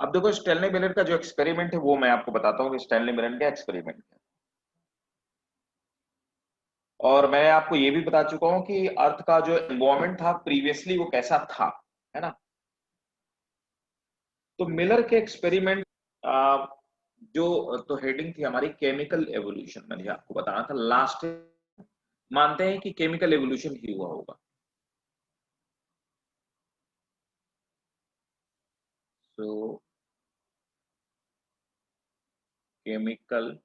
अब देखो Stanley Miller का जो एक्सपेरिमेंट है वो मैं आपको बताता हूँ कि स्टैनली मिलर का एक्सपेरिमेंट है। और मैं आपको ये भी बता चुका हूँ कि अर्थ का जो एनवायरमेंट था प्रीवियसली वो कैसा था, है ना। तो मिलर के एक्सपेरिमेंट जो तो हेडिंग थी हमारी केमिकल एवोल्यूशन, मैंने आपको बताना था लास्ट। मानते हैं कि केमिकल एवोल्यूशन ही हुआ होगा। सो केमिकल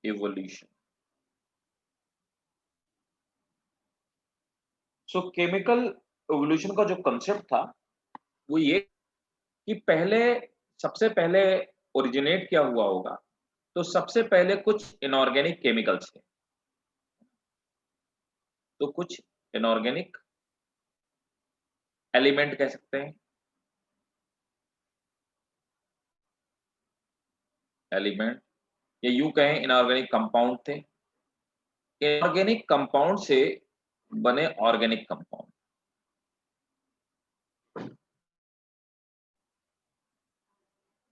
एवोल्यूशन। सो केमिकल एवोल्यूशन का जो कंसेप्ट था वो ये कि पहले, सबसे पहले ओरिजिनेट क्या हुआ होगा। तो सबसे पहले कुछ इनऑर्गेनिक केमिकल्स थे। तो कुछ इनऑर्गेनिक एलिमेंट कह सकते हैं, एलिमेंट, या यूं कहें इनऑर्गेनिक कंपाउंड थे। इनऑर्गेनिक कंपाउंड से बने ऑर्गेनिक कंपाउंड,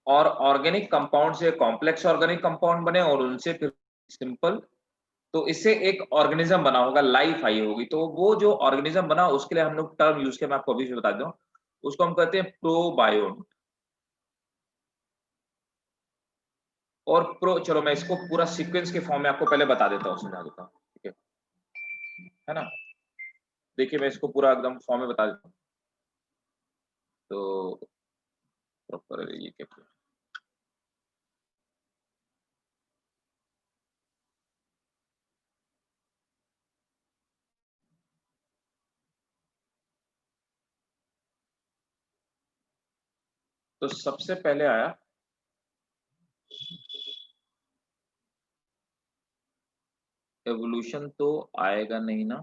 और ऑर्गेनिक कंपाउंड से कॉम्प्लेक्स ऑर्गेनिक कंपाउंड बने, और उनसे फिर सिंपल। तो इससे एक ऑर्गेनिज्म बना होगा, लाइफ आई होगी। तो वो जो ऑर्गेनिज्म बना उसके लिए हम लोग टर्म यूज किया, मैं आपको अभी भी बता दूं। उसको हम कहते हैं प्रोबायोट। और प्रो, चलो मैं इसको पूरा सीक्वेंस के फॉर्म में आपको पहले बता देता हूँ, समझा देता हूँ, ठीक है ना। देखिए मैं इसको पूरा एकदम फॉर्म में बता देता हूँ। तो प्रॉपर ये क्या, तो सबसे पहले आया एवोल्यूशन। तो आएगा नहीं ना,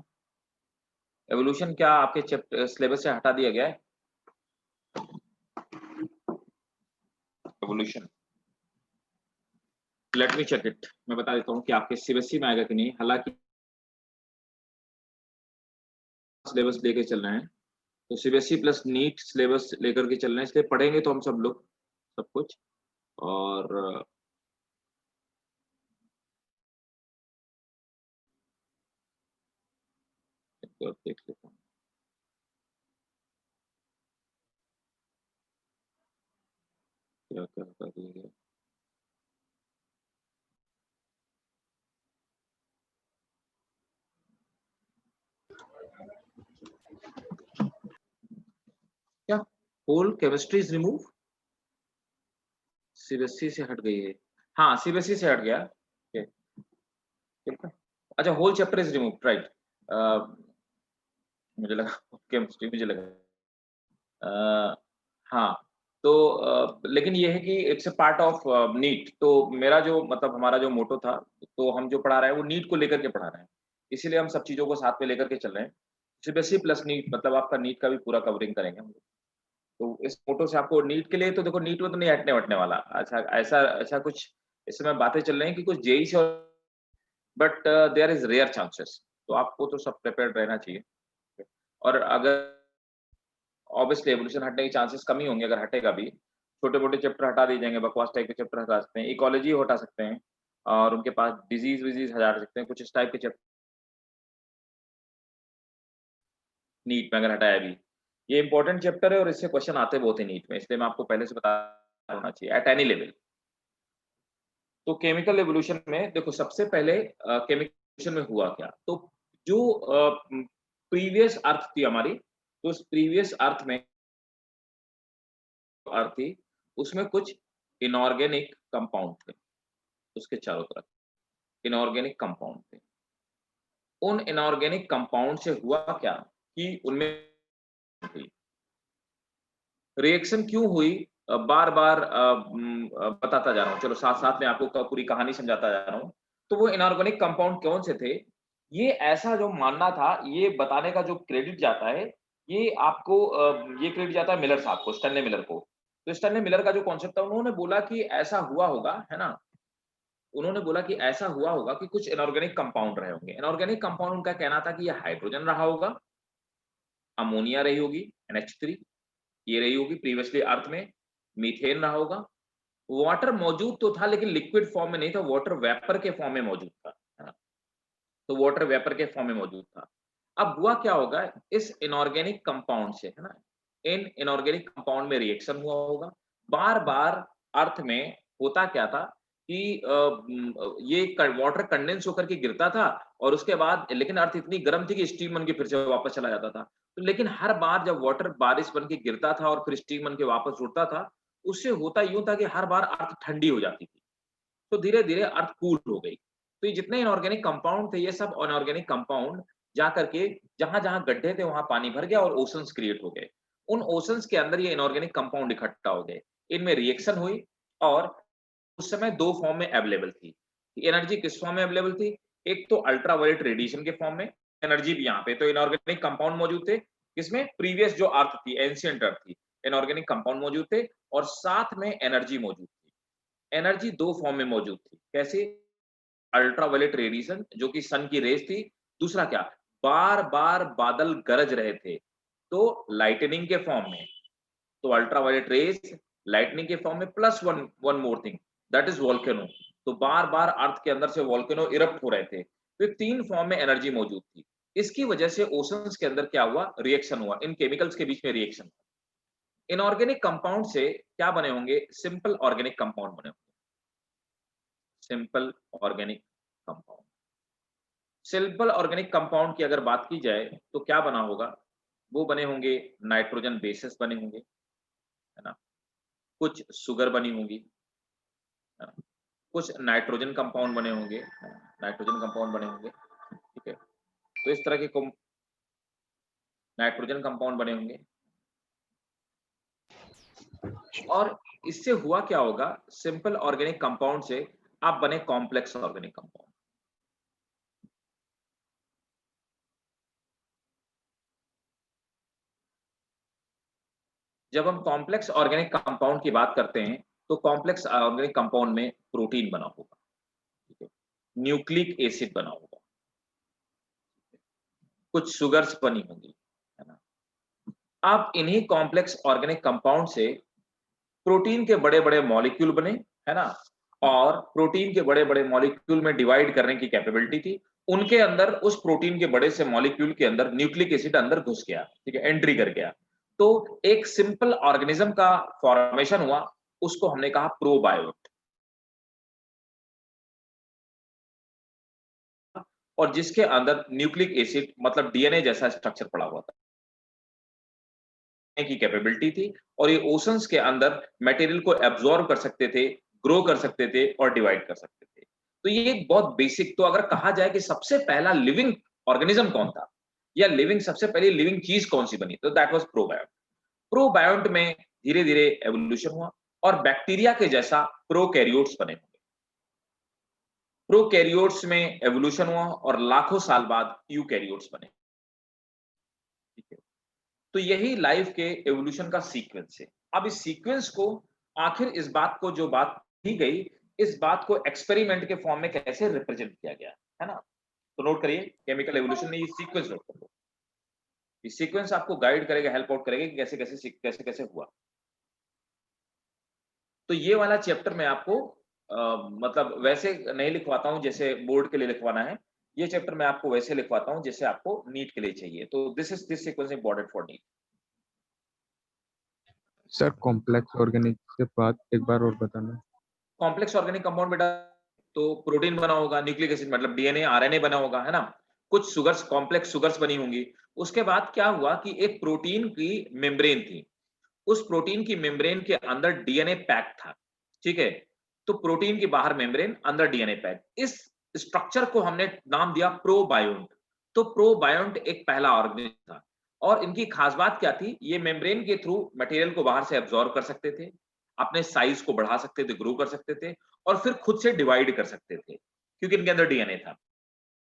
एवोल्यूशन क्या आपके चैप्टर सिलेबस से हटा दिया गया है evolution. Let me check it, मैं बता देता हूँ कि आपके सीबीएसई में आएगा कि नहीं। हालांकि सिलेबस लेके चल रहे हैं, तो सीबीएसई प्लस नीट सिलेबस लेकर के चल रहे हैं, इसलिए पढ़ेंगे तो हम सब लोग सब कुछ। और एक बार देख लेता हूँ क्या क्या कर दिया गया। क्या whole chemistry is remove, CBSE से हट गई है। हाँ सीबीएसई से हट गया, ठीक है। अच्छा whole chapter is remove, right. मुझे लगा केमिस्ट्री, मुझे लगा हाँ। तो लेकिन ये है कि it's a part of NEET. तो मेरा जो मतलब हमारा जो मोटो था, तो हम जो पढ़ा रहे हैं वो नीट को लेकर के पढ़ा रहे हैं, इसीलिए हम सब चीज़ों को साथ में लेकर के चल रहे हैं। सीबीएसई प्लस नीट मतलब आपका नीट का भी पूरा कवरिंग करेंगे हम लोग। तो इस मोटो से आपको नीट के लिए, तो देखो नीट में तो नहीं हटने वाला। अच्छा ऐसा ऐसा कुछ इस समय बातें चल रही हैं कि कुछ जेई से, but there is rare chances. तो आपको तो सब प्रिपेयर्ड रहना चाहिए। और अगर ऑब्वियसली एवोल्यूशन हटने के चांसेस कम ही होंगे, अगर हटेगा भी छोटे-मोटे चैप्टर हटा दिए जाएँगे, बकवास टाइप के चैप्टर हटा सकते हैं, इकोलॉजी हटा सकते हैं, और उनके पास डिजीज़-विजीज़ हटा सकते हैं, कुछ इस टाइप के चैप्टर नीट में अगर हटाया भी। ये इंपॉर्टेंट चैप्टर है और इससे क्वेश्चन आते बहुत है नीट में, इसलिए मैं आपको पहले से बता होना चाहिए एट एनी लेवल। तो केमिकल एवोल्यूशन में देखो सबसे पहले केमिकल एवोल्यूशन में हुआ क्या, तो जो प्रीवियस अर्थ थी हमारी, तो उस प्रीवियस अर्थ में अर्थ थी, उसमें कुछ इनऑर्गेनिक कंपाउंड थे उसके चारों तरफ, इनऑर्गेनिक कंपाउंड थे। उन इनऑर्गेनिक कंपाउंड से हुआ क्या कि उनमें हुई रिएक्शन, क्यों हुई बार-बार बताता जा रहा हूँ। चलो साथ-साथ में आपको पूरी कहानी समझाता जा रहा हूँ। तो वो इनऑर्गेनिक कंपाउंड कौन से थे? ये ऐसा जो मानना था, ये बताने का जो क्रेडिट जाता है, ये आपको ये क्रेडिट जाता है मिलर साहब को, स्टैनली मिलर को। तो स्टैनली मिलर का जो कॉन्सेप्ट था, उन्होंने बोला कि ऐसा हुआ होगा, है ना? उन्होंने बोला कि ऐसा हुआ होगा कि कुछ इनऑर्गेनिक कंपाउंड रहे होंगे। इनऑर्गेनिक कंपाउंड उनका कहना था कि ये हाइड्रोजन रहा होगा, अमोनिया रही होगी, NH3, ये रही होगी प्रीवियसली अर्थ में मीथेन रहा होगा। वाटर मौजूद तो था लेकिन लिक्विड फॉर्म में नहीं था, वाटर वेपर के फॉर्म में मौजूद था, है ना? तो वाटर वेपर के फॉर्म में मौजूद था। अब हुआ क्या होगा इस इनऑर्गेनिक कंपाउंड से, है ना? इन इनऑर्गेनिक कंपाउंड में रिएक्शन हुआ होगा। बार-बार अर्थ में होता क्या था कि ये क वाटर कंडेंस होकर के गिरता था और उसके बाद लेकिन अर्थ इतनी गर्म थी कि स्टीम बन के फिर से वापस चला जाता था। तो लेकिन हर बार जब वाटर बारिश बन के गिरता था और फिर स्टीम बन के वापस उड़ता था, उससे होता यूँ था कि हर बार अर्थ ठंडी हो जाती थी। तो धीरे-धीरे अर्थ कूल हो गई। तो ये जितने इनऑर्गेनिक कंपाउंड थे, ये सब इनऑर्गेनिक कंपाउंड जा करके जहाँ-जहाँ गड्ढे थे, वहाँ पानी भर गया और ओशंस क्रिएट हो गए। उन ओशंस के अंदर ये इनऑर्गेनिक कंपाउंड इकट्ठा हो गए। इनमें रिएक्शन हुई और उस समय 2 फॉर्म में अवेलेबल थी। एनर्जी किस फॉर्म में अवेलेबल थी? एक तो अल्ट्रावायलेट रेडिएशन के फॉर्म में, एनर्जी भी यहाँ पे तो इनऑर्गेनिक कंपाउंड मौजूद थे। किसमें? प्रीवियस जो अर्थ थी, एंशिएंट अर्थ थी, इनऑर्गेनिक कंपाउंड मौजूद थे और साथ में एनर्जी मौजूद थी। एनर्जी 2 फॉर्म में मौजूद थी। कैसे? अल्ट्रावायलेट रेडिएशन जो कि सन की रेज़ थी। दूसरा क्या? बार-बार बादल गरज रहे थे, तो लाइटनिंग के फॉर्म में। तो अल्ट्रावायलेट रेज़ लाइटनिंग के फॉर्म में plus one one more thing that is volcano. तो बार-बार अर्थ के अंदर से वोल्केनो इरप्ट हो रहे थे। तो 3 फॉर्म में एनर्जी मौजूद थी। इसकी वजह से ओशंस के अंदर क्या हुआ? रिएक्शन हुआ। इन केमिकल्स के बीच में रिएक्शन। इनऑर्गेनिक कंपाउंड से क्या बने होंगे? सिंपल ऑर्गेनिक कंपाउंड बने होंगे। Simple organic compound. Simple organic compound की अगर बात की जाए तो क्या बना होगा? वो बने होंगे नाइट्रोजन बेसेस बने होंगे, है ना? कुछ शुगर बनी होंगी, है ना? कुछ नाइट्रोजन कंपाउंड बने होंगे, नाइट्रोजन कंपाउंड बने होंगे, ठीक है? तो इस तरह के नाइट्रोजन कंपाउंड बने होंगे और इससे हुआ क्या होगा? सिंपल ऑर्गेनिक कंपाउंड से आप बने कॉम्प्लेक्स ऑर्गेनिक कंपाउंड। जब हम कॉम्प्लेक्स ऑर्गेनिक कंपाउंड की बात करते हैं, तो कॉम्प्लेक्स ऑर्गेनिक कंपाउंड में प्रोटीन बना होगा, ठीक है? न्यूक्लिक एसिड बना होगा, कुछ शुगर्स बनी होंगी, है ना? अब इन्हीं कॉम्प्लेक्स ऑर्गेनिक कंपाउंड से प्रोटीन के बड़े-बड़े मॉलिक्यूल बने, है ना? और प्रोटीन के बड़े-बड़े मॉलिक्यूल में डिवाइड करने की कैपेबिलिटी थी। उनके अंदर उस प्रोटीन के बड़े से मॉलिक्यूल के अंदर न्यूक्लिक एसिड अंदर घुस गया, ठीक है? एंट्री कर गया। तो एक सिंपल ऑर्गेनिज्म का फॉर्मेशन हुआ, उसको हमने कहा प्रोबायोट और जिसके अंदर न्यूक्लिक एसिड मतलब डीएनए जैसा स्ट्रक्चर पड़ा हुआ था। की कैपेबिलिटी थी और ये ओशंस के अंदर मटेरियल को एब्जॉर्ब कर सकते थे, ग्रो कर सकते थे और डिवाइड कर सकते थे। तो ये एक बहुत बेसिक तो अगर कहा जाए कि सबसे पहला लिविंग ऑर्गेनिज्म कौन था या लिविंग सबसे पहली लिविंग चीज़ कौन-सी बनी? तो दैट वाज़ प्रोबायोट। प्रोबायोट में धीरे-धीरे एवोल्यूशन हुआ और बैक्टीरिया के जैसा प्रोकैरियोट्स बने। प्रोकैरियोट्स में एवोल्यूशन हुआ और लाखों साल बाद यूकैरियोट्स बने। ठीक है? तो यही लाइफ के एवोल्यूशन का सीक्वेंस है। अब इस सीक्वेंस को आखिर इस बात को जो बात की गई, इस बात को एक्सपेरिमेंट के फॉर्म में कैसे रिप्रेजेंट किया गया, है ना? तो नोट करिए केमिकल एवोल्यूशन में ये सीक्वेंस नोट कर लो। ये सीक्वेंस आपको गाइड करेगा, हेल्प आउट करेगा कि कैसे-कैसे हुआ। तो ये वाला चैप्टर मैं आपको मतलब वैसे नहीं लिखवाता हूँ जैसे बोर्ड के लिए लिखवाना है। ये चैप्टर मैं आपको वैसे लिखवाता हूँ जैसे आपको नीट के लिए चाहिए। तो this sequence important for NEET. Sir complex organic के बाद एक बार और बताना। कॉम्प्लेक्स ऑर्गेनिक कंपाउंड बेटा तो प्रोटीन बना होगा, न्यूक्लिक एसिड मतलब डीएनए, आरएनए बना होगा, है ना? कुछ शुगर्स कॉम्प्लेक्स शुगर्स बनी होंगी। उसके बाद क्या हुआ कि एक प्रोटीन की मेम्ब्रेन थी। उस प्रोटीन की मेम्ब्रेन के अंदर डीएनए पैक था, ठीक है? तो प्रोटीन के बाहर मेम्ब्रेन, अंदर डीएनए पैक। इस स्ट्रक्चर को हमने नाम दिया प्रोबायोन्ट। तो प्रोबायोन्ट एक पहला ऑर्गेनिज्म था और इनकी खास बात क्या थी? ये मेम्ब्रेन के थ्रू मटेरियल को बाहर से एब्जॉर्ब कर सकते थे, अपने साइज को बढ़ा सकते थे, ग्रो कर सकते थे और फिर खुद से डिवाइड कर सकते थे, क्योंकि इनके अंदर डीएनए था।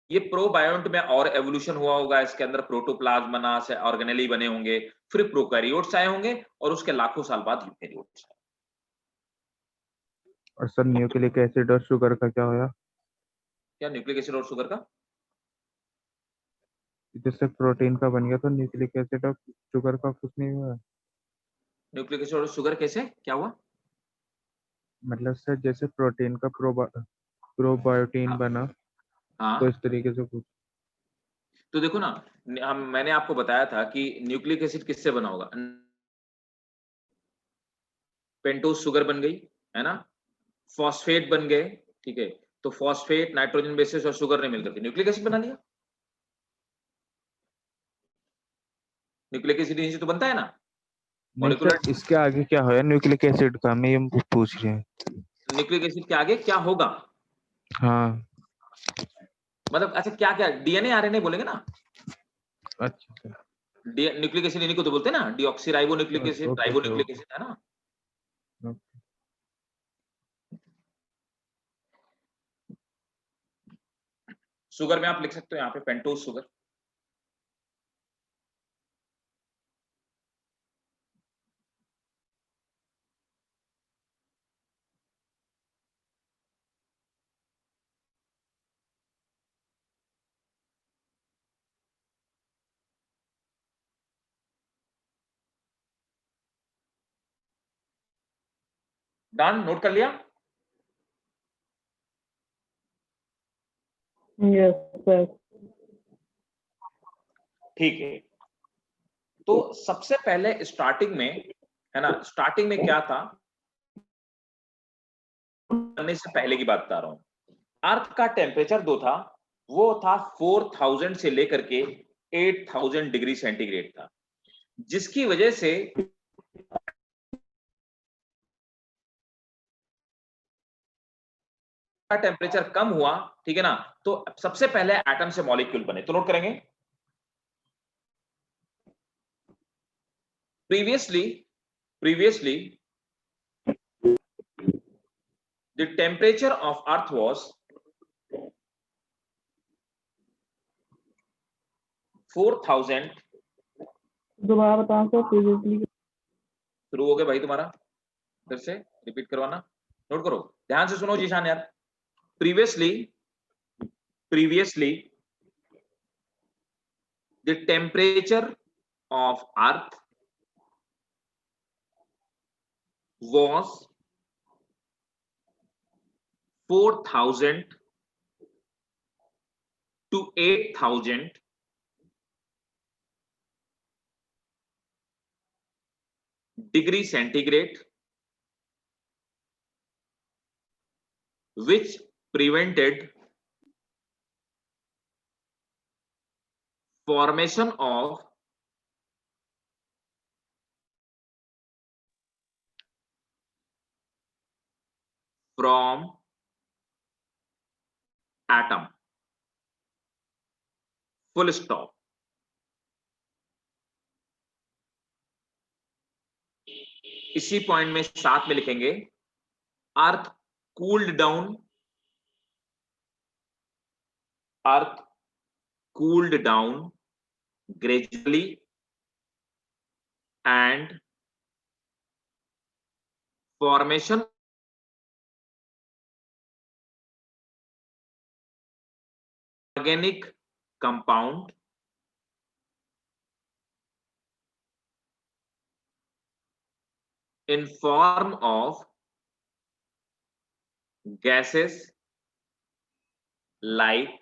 ये प्रोबायोन्ट में और एवोल्यूशन हुआ होगा, इसके अंदर प्रोटोप्लाज्म बना से ऑर्गेनेली बने होंगे, फिर प्रोकैरियोट्स आए होंगे और उसके लाखों साल बाद यूकैरियोट्स आए। और सर न्यूक्लिक एसिड और शुगर का क्या होया? क्या न्यूक्लिक एसिड और शुगर का? जिससे प्रोटीन का बन गया तो न्यूक्लिक एसिड और शुगर का कुछ नहीं हुआ? न्यूक्लिक एसिड और शुगर कैसे, क्या हुआ? मतलब सर जैसे प्रोटीन का प्रोबायोटिन हाँ, बना, तो हाँ। इस तरीके से कुछ। तो देखो ना, मैंने आपको बताया था कि न्यूक्लिक एसिड किससे बना होगा? पेंटोज शुगर बन गई, है ना? फॉस्फेट बन गए, ठीक है? तो फॉस्फेट, नाइट्रोजन बेसिस और शुगर ने मिलकर के न्यूक्लिक एसिड बना लिया। न्यूक्लिक एसिड यहीं से तो बनता है ना, नहीं सर, मॉलिक्यूलर। इसके आगे क्या होया न्यूक्लिक एसिड का, मैं ये पूछ रहे हैं। न्यूक्लिक एसिड के आगे क्या होगा? हाँ। मतलब अच्छा, क्या-क्या डीएनए, आरएनए बोलेंगे ना? अच्छा सर। न्यूक्लिक एसिड इन्हीं को तो बोलते हैं ना, deoxy ribonucleic acid, okay sir, ribonucleic okay. Acid, है ना? शुगर में आप लिख सकते हो यहाँ पे पेंटोज शुगर। डन, नोट कर लिया? Yes sir. ठीक है। तो सबसे पहले स्टार्टिंग में, है ना, स्टार्टिंग में क्या था, बनने से पहले की बात बता रहा हूं। अर्थ का टेम्परेचर जो था, वो था 4000 से लेकर के 8000 डिग्री सेंटीग्रेड था, जिसकी वजह से का टेम्परेचर कम हुआ, ठीक है ना? तो सबसे पहले एटम से मॉलिक्यूल बने, तो नोट करेंगे। Previously the temperature of earth was 4000। दोबारा बताओ सर, प्रीवियसली। शुरू हो गया भाई तुम्हारा, फिर से रिपीट करवाना, नोट करो, ध्यान से सुनो जीशान यार। Previously the temperature of earth was 4000 to 8000 degree centigrade, which prevented formation of from atom, full stop। इसी पॉइंट में साथ में लिखेंगे, अर्थ cooled down, earth cooled down gradually and formation organic compound in form of gases like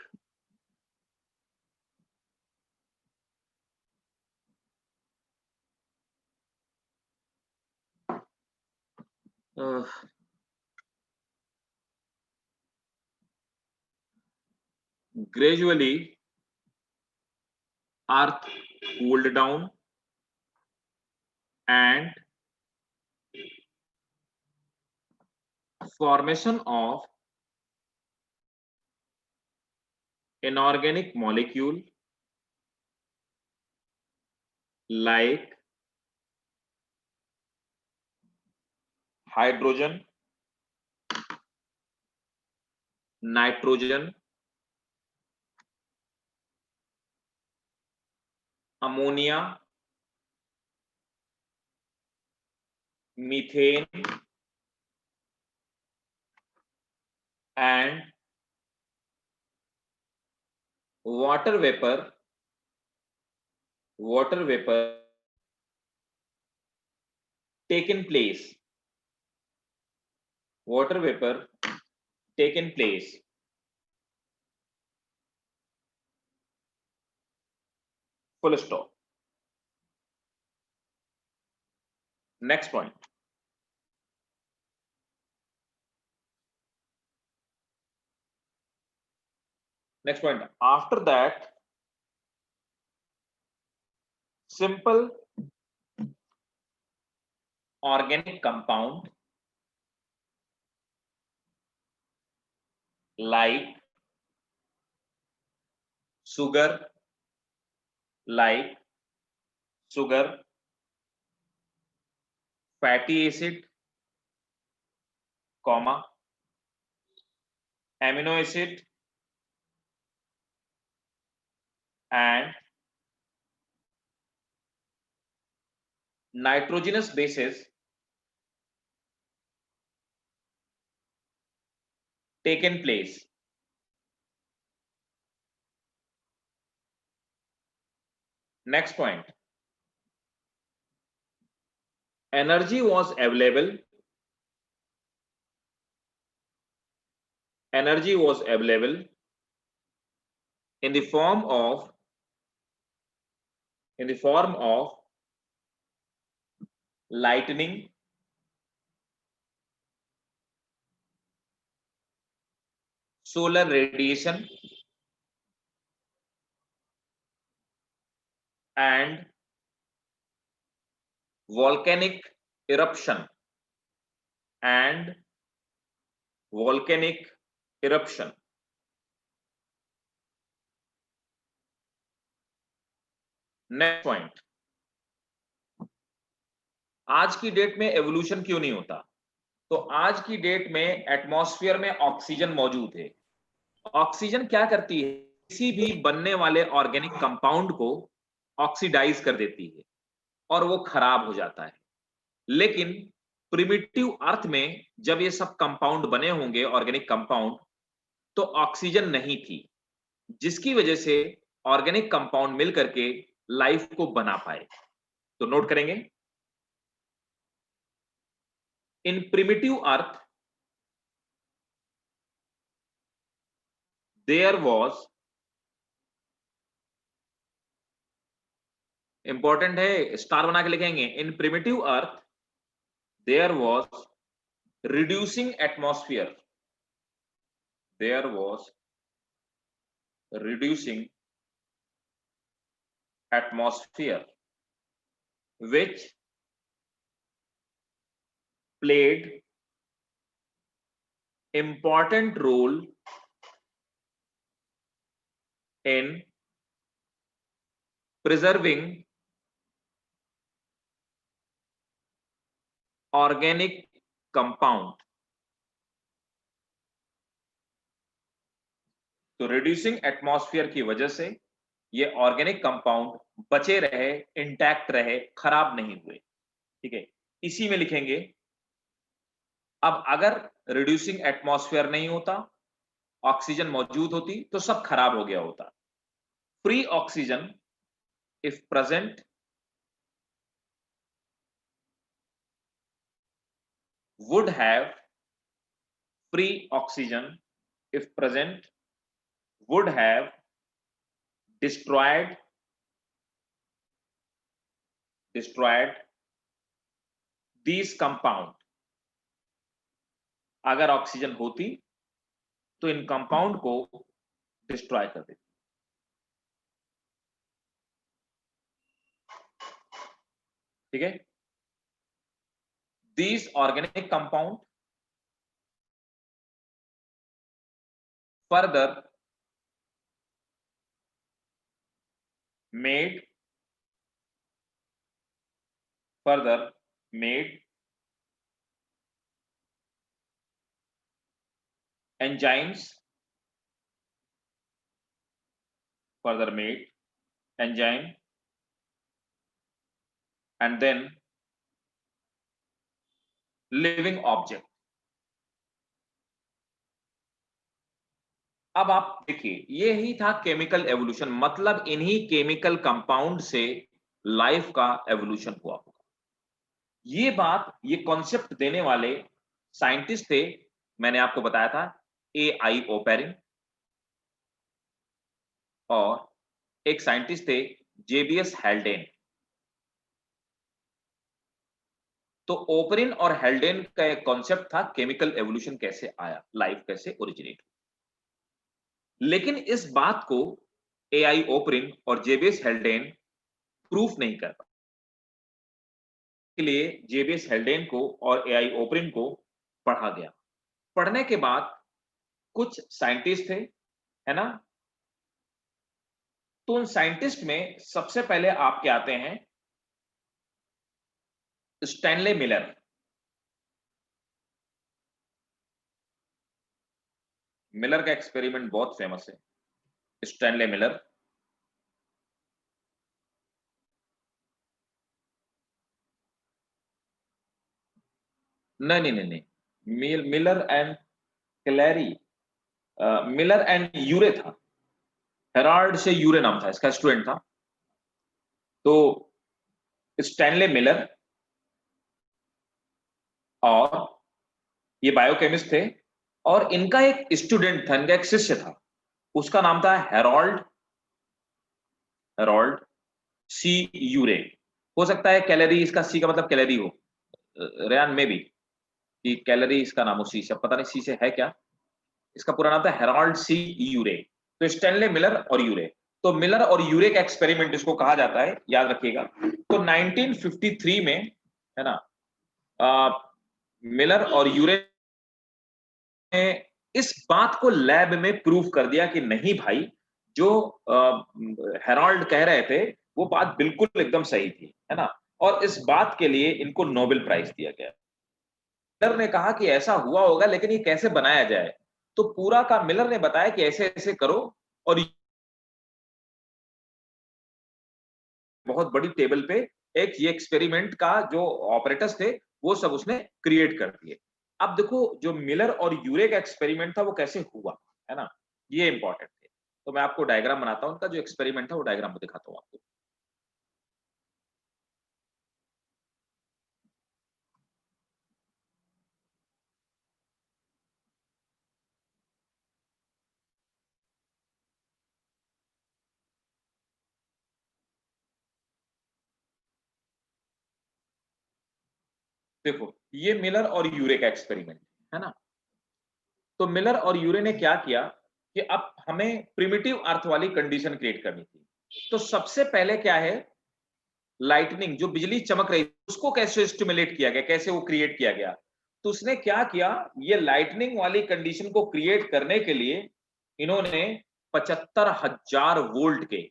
gradually earth cooled down and formation of inorganic molecule like hydrogen, nitrogen, ammonia, methane and water vapor taken place, water vapor taken place, full stop. Next point. Next point. After that, simple organic compound like sugar, fatty acid, comma, amino acid, and nitrogenous bases taken place. Next point. Energy was available. Energy was available in the form of lightning, solar radiation, and volcanic eruption. Next point. आज की date में evolution क्यों नहीं होता? तो आज की date में एटमॉस्फेयर में ऑक्सीजन मौजूद है. ऑक्सीजन क्या करती है? किसी भी बनने वाले ऑर्गेनिक कंपाउंड को ऑक्सीडाइज कर देती है और वो खराब हो जाता है. लेकिन प्रिमिटिव अर्थ में जब ये सब कंपाउंड बने होंगे, ऑर्गेनिक कंपाउंड, तो ऑक्सीजन नहीं थी, जिसकी वजह से ऑर्गेनिक कंपाउंड मिलकर के लाइफ को बना पाए. तो नोट करेंगे, in primitive earth there was, important है, स्टार बना के लिखेंगे, in primitive earth there was reducing atmosphere, there was reducing atmosphere which played important role in preserving organic compound. तो रिड्यूसिंग एटमॉस्फेयर की वजह से ये ऑर्गेनिक कंपाउंड बचे रहे, इंटैक्ट रहे, खराब नहीं हुए. ठीक है, इसी में लिखेंगे. अब अगर रिड्यूसिंग एटमॉस्फेयर नहीं होता, ऑक्सीजन मौजूद होती, तो सब खराब हो गया होता. Free oxygen if present would have, free oxygen if present would have destroyed these compound. अगर ऑक्सीजन होती तो इन कंपाउंड को डिस्ट्रॉय कर देती. ठीक है, these organic compound further made enzymes, and then living object. अब आप देखिए, ये ही था केमिकल एवोल्यूशन. मतलब इन्हीं केमिकल कंपाउंड से लाइफ का एवोल्यूशन हुआ होगा. ये कॉन्सेप्ट देने वाले साइंटिस्ट थे, मैंने आपको बताया था, एआई ओपेरिन, और एक साइंटिस्ट थे जेबीएस हेल्डेन। तो ओपेरिन और हेल्डेन का एक कॉन्सेप्ट था केमिकल एवोल्यूशन कैसे आया, लाइफ कैसे ओरिजिनेट। लेकिन इस बात को एआई ओपेरिन और जेबीएस हेल्डेन प्रूफ नहीं कर पाए। के लिए जेबीएस हेल्डेन को और एआई ओपेरिन को पढ़ा गया। पढ़ने के बाद कुछ साइंटिस्ट थे, है ना? तो उन साइंटिस्ट में सबसे पहले आपके आते हैं स्टैनले मिलर। मिलर का एक्सपेरिमेंट बहुत फेमस है, स्टैनले मिलर। नहीं नहीं नहीं नहीं, Miller and Clary, Miller and Urey था, हेराल्ड से यूरे नाम था, इसका स्टूडेंट था। तो स्टैनले मिलर, और ये बायोकेमिस्ट थे, और इनका एक स्टूडेंट था, इनका एक शिष्य था, उसका नाम था हेरोल्ड हेरोल्ड सी यूरे। हो सकता है कैलोरी, इसका सी का मतलब कैलोरी हो, रेयान में भी, कि कैलोरी इसका नाम हो, सी से, पता नहीं सी से है क्या। इसका पूरा नाम था हेरोल्ड सी यूरे। तो स्टैनले मिलर और यूरे, तो मिलर और यूरे का एक्सपेरिमेंट इसको कहा जाता है, याद रखिएगा। तो 1953 में, है ना, मिलर और यूरे ने इस बात को लैब में प्रूव कर दिया कि नहीं भाई, जो हेरोल्ड कह रहे थे वो बात बिल्कुल एकदम सही थी, है ना। और इस बात के लिए इनको नोबेल प्राइज दिया गया। मिलर ने कहा कि ऐसा हुआ होगा, लेकिन ये कैसे बनाया जाए। तो पूरा का मिलर ने बताया कि ऐसे ऐसे करो, और बहुत बड़ी टेबल पे एक ये एक्सपेरिमेंट का जो ऑपरेटर्स थे वो सब उसने क्रिएट कर दिए। अब देखो जो मिलर और यूरे का एक्सपेरिमेंट था वो कैसे हुआ, है ना, ये इंपॉर्टेंट है। तो मैं आपको डायग्राम बनाता हूं, उनका जो एक्सपेरिमेंट था वो डायग्राम में दिखाता हूं आपको। देखो ये मिलर और यूरे का एक्सपेरिमेंट है ना। तो मिलर और यूरे ने क्या किया कि अब हमें प्रिमिटिव अर्थ वाली कंडीशन क्रिएट करनी थी। तो सबसे पहले क्या है, लाइटनिंग, जो बिजली चमक रही उसको कैसे स्टिमुलेट किया गया, कैसे वो क्रिएट किया गया। तो उसने क्या किया, ये लाइटनिंग वाली कंडीशन को क्रिएट करने के लिए इन्होंने 75,000 वोल्ट के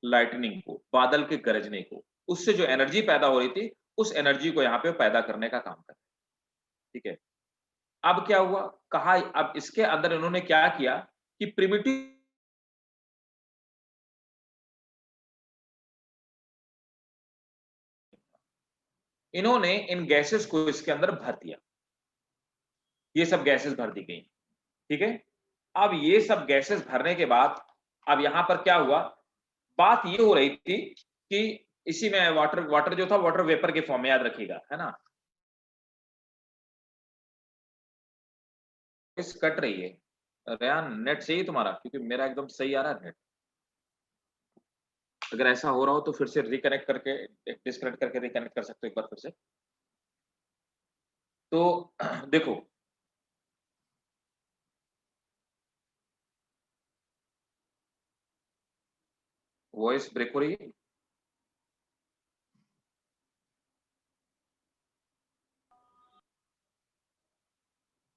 लाइटनिंग को, बादल के गरजने को, उससे जो एनर्जी पैदा हो रही थी उस एनर्जी को यहाँ पे पैदा करने का काम कर, ठीक है। अब क्या हुआ, कहा अब इसके अंदर इन्होंने क्या किया कि प्रिमिटिव, इन्होंने इन गैसेस को इसके अंदर भर दिया, ये सब गैसेस भर दी गई, ठीक है। अब ये सब गैसेस भरने के बाद अब यहां पर क्या हुआ, बात ये हो रही थी कि इसी में वाटर वाटर जो था वाटर वेपर के फॉर्म में, याद रखिएगा, है ना। इस कट रही है, रेयान नेट सही है तुम्हारा, क्योंकि मेरा एकदम सही आ रहा है नेट। अगर ऐसा हो रहा हो तो फिर से रिकनेक्ट करके, डिस्कनेक्ट करके रिकनेक्ट कर सकते हो एक बार फिर से। तो देखो, वॉइस ब्रेक हो रही है।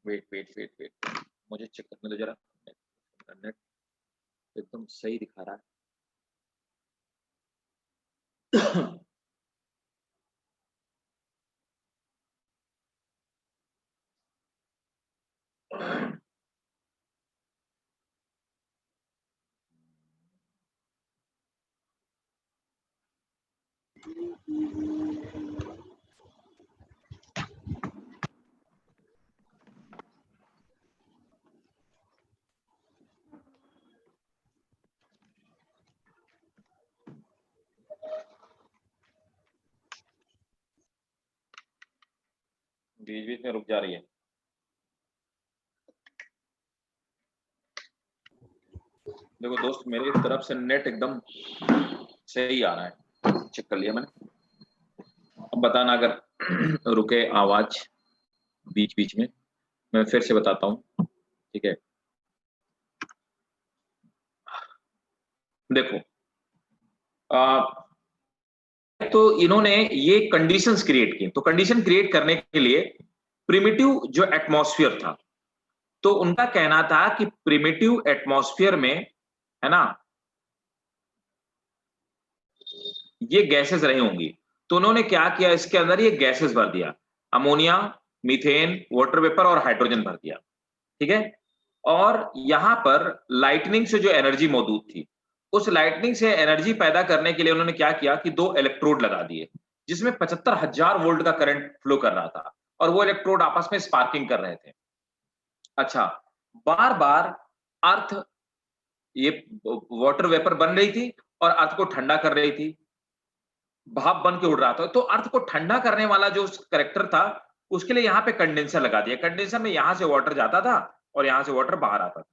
वेट वेट वेट वेट, मुझे चेक करने दो जरा, नेट एकदम सही दिखा रहा है। बीच बीच में रुक जा रही है। देखो दोस्त, मेरी तरफ से नेट एकदम सही आ रहा है, चेक कर लिया मैंने। अब बताना अगर रुके आवाज बीच बीच में, मैं फिर से बताता हूँ, ठीक है। देखो तो इन्होंने ये कंडीशंस क्रिएट की, तो कंडीशन क्रिएट करने के लिए प्रिमिटिव जो एटमॉस्फेयर था, तो उनका कहना था कि प्रिमिटिव एटमॉस्फेयर में, है ना, ये गैसेस रही होंगी। तो उन्होंने क्या किया, इसके अंदर ये गैसेस भर दिया, अमोनिया, मीथेन, वाटर वेपर और हाइड्रोजन भर दिया, ठीक है। और यहां पर लाइटनिंग से जो एनर्जी मौजूद थी, उस लाइटनिंग से एनर्जी पैदा करने के लिए उन्होंने क्या किया कि 2 इलेक्ट्रोड लगा दिए, जिसमें 75,000 वोल्ट का करंट फ्लो कर रहा था, और वो इलेक्ट्रोड आपस में स्पार्किंग कर रहे थे। अच्छा, बार बार अर्थ, ये वाटर वेपर बन रही थी और अर्थ को ठंडा कर रही थी, भाप बन के उड़ रहा था। तो अर्थ को ठंडा करने वाला जो करेक्टर था, उसके लिए यहाँ पे कंडेंसर लगा दिया। कंडेंसर में यहां से वाटर जाता था और यहां से वाटर बाहर आता था।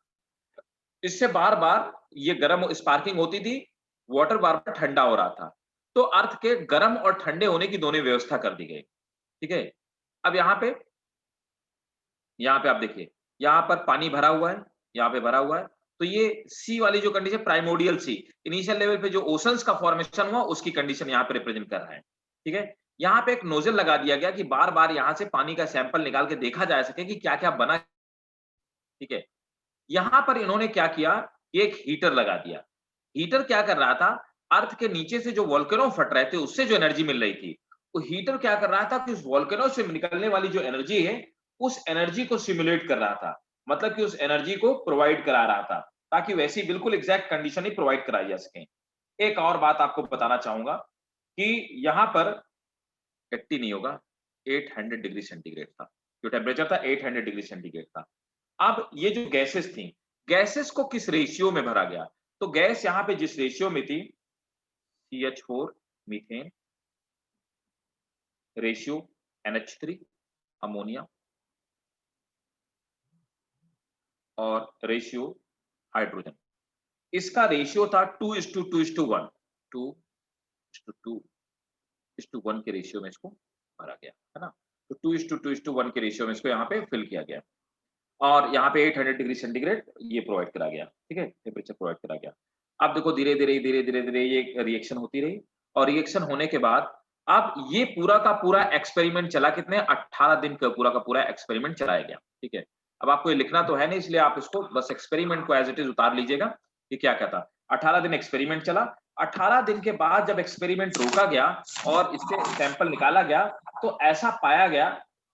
इससे बार बार ये गर्म स्पार्किंग होती थी, वाटर बार बार ठंडा हो रहा था। तो अर्थ के गर्म और ठंडे होने की दोनों व्यवस्था कर दी गई, ठीक है। अब यहाँ पे आप देखिए, यहाँ पर पानी भरा हुआ है, यहाँ पे भरा हुआ है। तो ये सी वाली जो कंडीशन, प्राइमोडियल सी, इनिशियल लेवल पे जो ओशंस का फॉर्मेशन हुआ, उसकी कंडीशन यहाँ पे रिप्रेजेंट कर रहा है, ठीक है। यहाँ पे एक नोजल लगा दिया गया कि बार बार यहाँ से पानी का सैंपल निकाल के देखा जा सके कि क्या क्या बना, ठीक है। यहां पर इन्होंने क्या किया, एक हीटर लगा दिया। हीटर क्या कर रहा था, अर्थ के नीचे से जो वोल्केनो फट रहे थे, उससे जो एनर्जी मिल रही थी, वो हीटर क्या कर रहा था कि उस वोल्केनो से निकलने वाली जो एनर्जी है, उस एनर्जी को सिमुलेट कर रहा था, मतलब कि उस एनर्जी को प्रोवाइड करा रहा था, ताकि वैसी बिल्कुल एग्जैक्ट कंडीशन ही प्रोवाइड कराई जा सके। एक और बात आपको बताना चाहूंगा कि यहां पर 80 नहीं होगा, 800 डिग्री सेंटीग्रेड था, जो टेम्परेचर था 800 डिग्री सेंटीग्रेड था। अब ये जो गैसेस थी, गैसेस को किस रेशियो में भरा गया, तो गैस यहां पे जिस रेशियो में थी, CH4 methane, ratio NH3 ammonia, और रेशियो हाइड्रोजन, इसका रेशियो था 2:2:1, 2:2:1 के रेशियो में इसको भरा गया, है ना। तो 2:2:1 के रेशियो में इसको यहाँ पे फिल किया गया, और यहाँ पे 800 डिग्री सेंटीग्रेड ये प्रोवाइड करा गया, ठीक है, टेम्परेचर प्रोवाइड करा गया। अब देखो धीरे धीरे ये रिएक्शन होती रही, और रिएक्शन होने के बाद अब ये पूरा का पूरा एक्सपेरिमेंट चला, कितने 18 दिन का पूरा एक्सपेरिमेंट चलाया गया, ठीक है। अब आपको ये लिखना तो है नहीं, इसलिए आप इसको बस एक्सपेरिमेंट को एज इट इज उतार लीजिएगा कि क्या क्या था। 18 दिन एक्सपेरिमेंट चला। 18 दिन के बाद जब एक्सपेरिमेंट रोका गया और इससे सैंपल निकाला गया, तो ऐसा पाया गया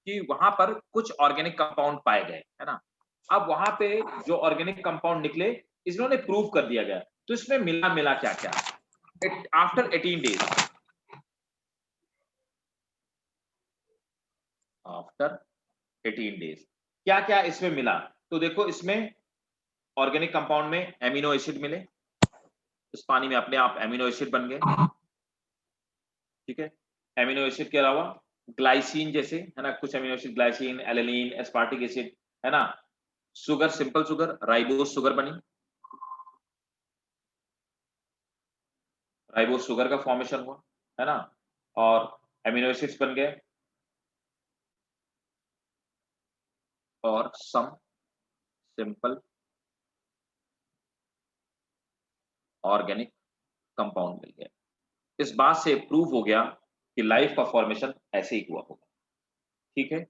कि वहां पर कुछ ऑर्गेनिक कंपाउंड पाए गए, है ना। अब वहां पे जो ऑर्गेनिक कंपाउंड निकले, इन्होंने प्रूव कर दिया गया। तो इसमें मिला क्या क्या, आफ्टर 18 डेज, आफ्टर 18 डेज क्या क्या इसमें मिला। तो देखो, इसमें ऑर्गेनिक कंपाउंड में एमिनो एसिड मिले, इस पानी में अपने आप एमिनो एसिड बन गए, ठीक है। एमिनो एसिड के अलावा ग्लाइसिन जैसे, है ना, कुछ amino acid, glycine, alanine, aspartic acid, है ना, sugar, simple sugar, ribose sugar बनी, राइबोस शुगर का फॉर्मेशन हुआ, है ना, और एमिनो एसिड्स बन गए, और सम सिंपल ऑर्गेनिक कंपाउंड मिल गया। इस बात से प्रूव हो गया कि लाइफ का फॉर्मेशन ऐसे ही हुआ होगा, ठीक है,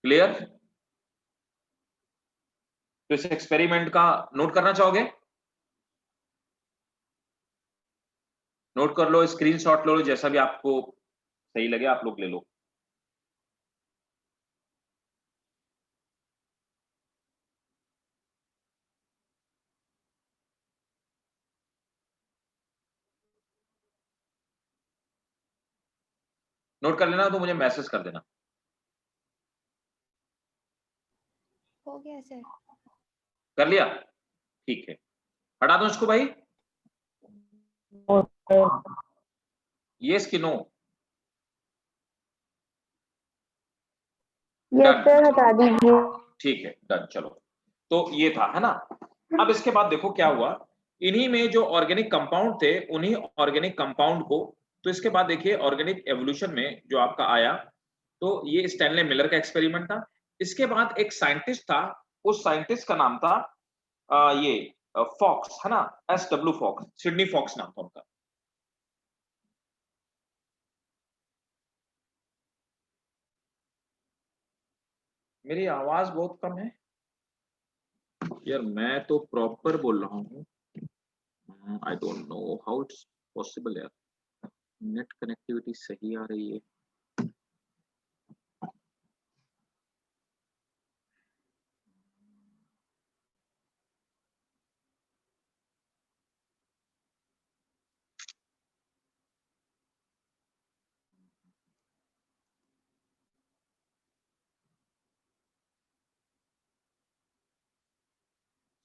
क्लियर। तो इस एक्सपेरिमेंट का नोट करना चाहोगे, नोट कर लो, स्क्रीनशॉट लो, जैसा भी आपको सही लगे आप लोग ले लो। नोट कर लेना तो मुझे मैसेज कर देना। हो गया सर। कर लिया, ठीक है, हटा दो इसको भाई, यस कि नो। यस सर, हटा दीजिए। ठीक है, डन। चलो, तो ये था, है ना। अब इसके बाद देखो क्या हुआ, इन्हीं में जो ऑर्गेनिक कंपाउंड थे, उन्हीं ऑर्गेनिक कंपाउंड को, तो इसके बाद देखिए ऑर्गेनिक एवोल्यूशन में जो आपका आया, तो ये स्टैनले मिलर का एक्सपेरिमेंट था। इसके बाद एक साइंटिस्ट था, उस साइंटिस्ट का नाम था ये फॉक्स, है ना, SW फॉक्स, सिडनी फॉक्स नाम था उनका। मेरी आवाज बहुत कम है यार, मैं तो प्रॉपर बोल रहा हूँ। I don't know how it's possible यार, नेट कनेक्टिविटी सही आ रही है।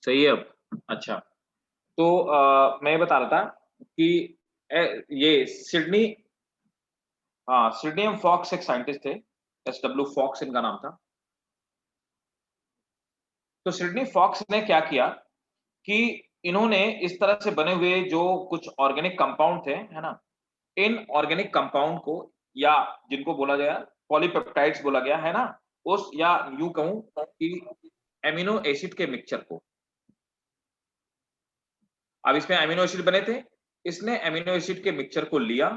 सही है अब? अच्छा, तो मैं बता रहा था कि ये सिडनी, हाँ, सिडनी एम फॉक्स एक साइंटिस्ट थे, SW फॉक्स इनका नाम था। तो सिडनी फॉक्स ने क्या किया कि इन्होंने इस तरह से बने हुए जो कुछ ऑर्गेनिक कंपाउंड थे, है ना, इन ऑर्गेनिक कंपाउंड को, या जिनको बोला गया पॉलीपेप्टाइड्स बोला गया, है ना, उस, या यूं कहूं कि एमिनो एसिड के मिक्सचर को, अब इसमें एमिनो एसिड बने थे, इसने एमिनो एसिड के मिक्सचर को लिया,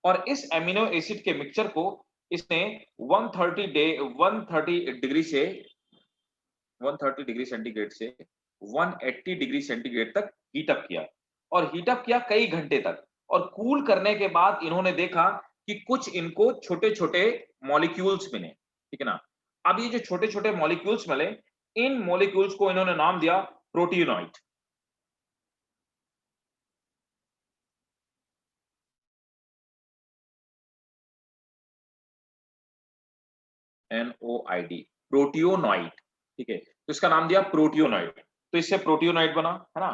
और इस एमिनो एसिड के मिक्सचर को इसने 130 डिग्री से 130 डिग्री सेंटीग्रेड से 180 डिग्री सेंटीग्रेड तक हीट अप किया, और हीट अप किया कई घंटे तक, और कूल करने के बाद इन्होंने देखा कि कुछ इनको छोटे छोटे मॉलिक्यूल्स मिले, ठीक है ना। अब ये जो छोटे छोटे मॉलिक्यूल्स मिले, इन मॉलिक्यूल्स को इन्होंने नाम दिया प्रोटीनोइड। NOID, प्रोटियोनॉइड, ठीक है, तो इसका नाम दिया प्रोटियोनॉइड, तो इससे प्रोटियोनॉइड बना, है ना।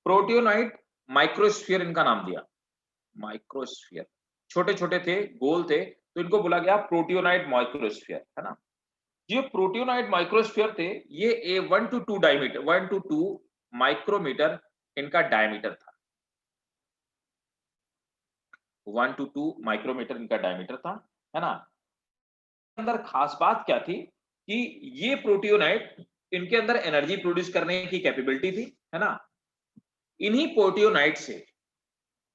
प्रोटियोनॉइड माइक्रोस्फीयर इनका नाम दिया, माइक्रोस्फीयर, छोटे छोटे थे, गोल थे, तो इनको बोला गया प्रोटियोनाइट माइक्रोस्फीयर, है ना। ये प्रोटियोनाइट माइक्रोस्फीयर थे, ये 1 to 2 डायमीटर, 1 to 2 माइक्रोमीटर इनका डायमीटर था, 1 to 2 माइक्रोमीटर इनका डायमीटर था, है ना। अंदर खास बात क्या थी कि ये प्रोटियोनाइट, इनके अंदर एनर्जी प्रोड्यूस करने की कैपेबिलिटी थी, है ना। इन्हीं प्रोटियोनाइट से,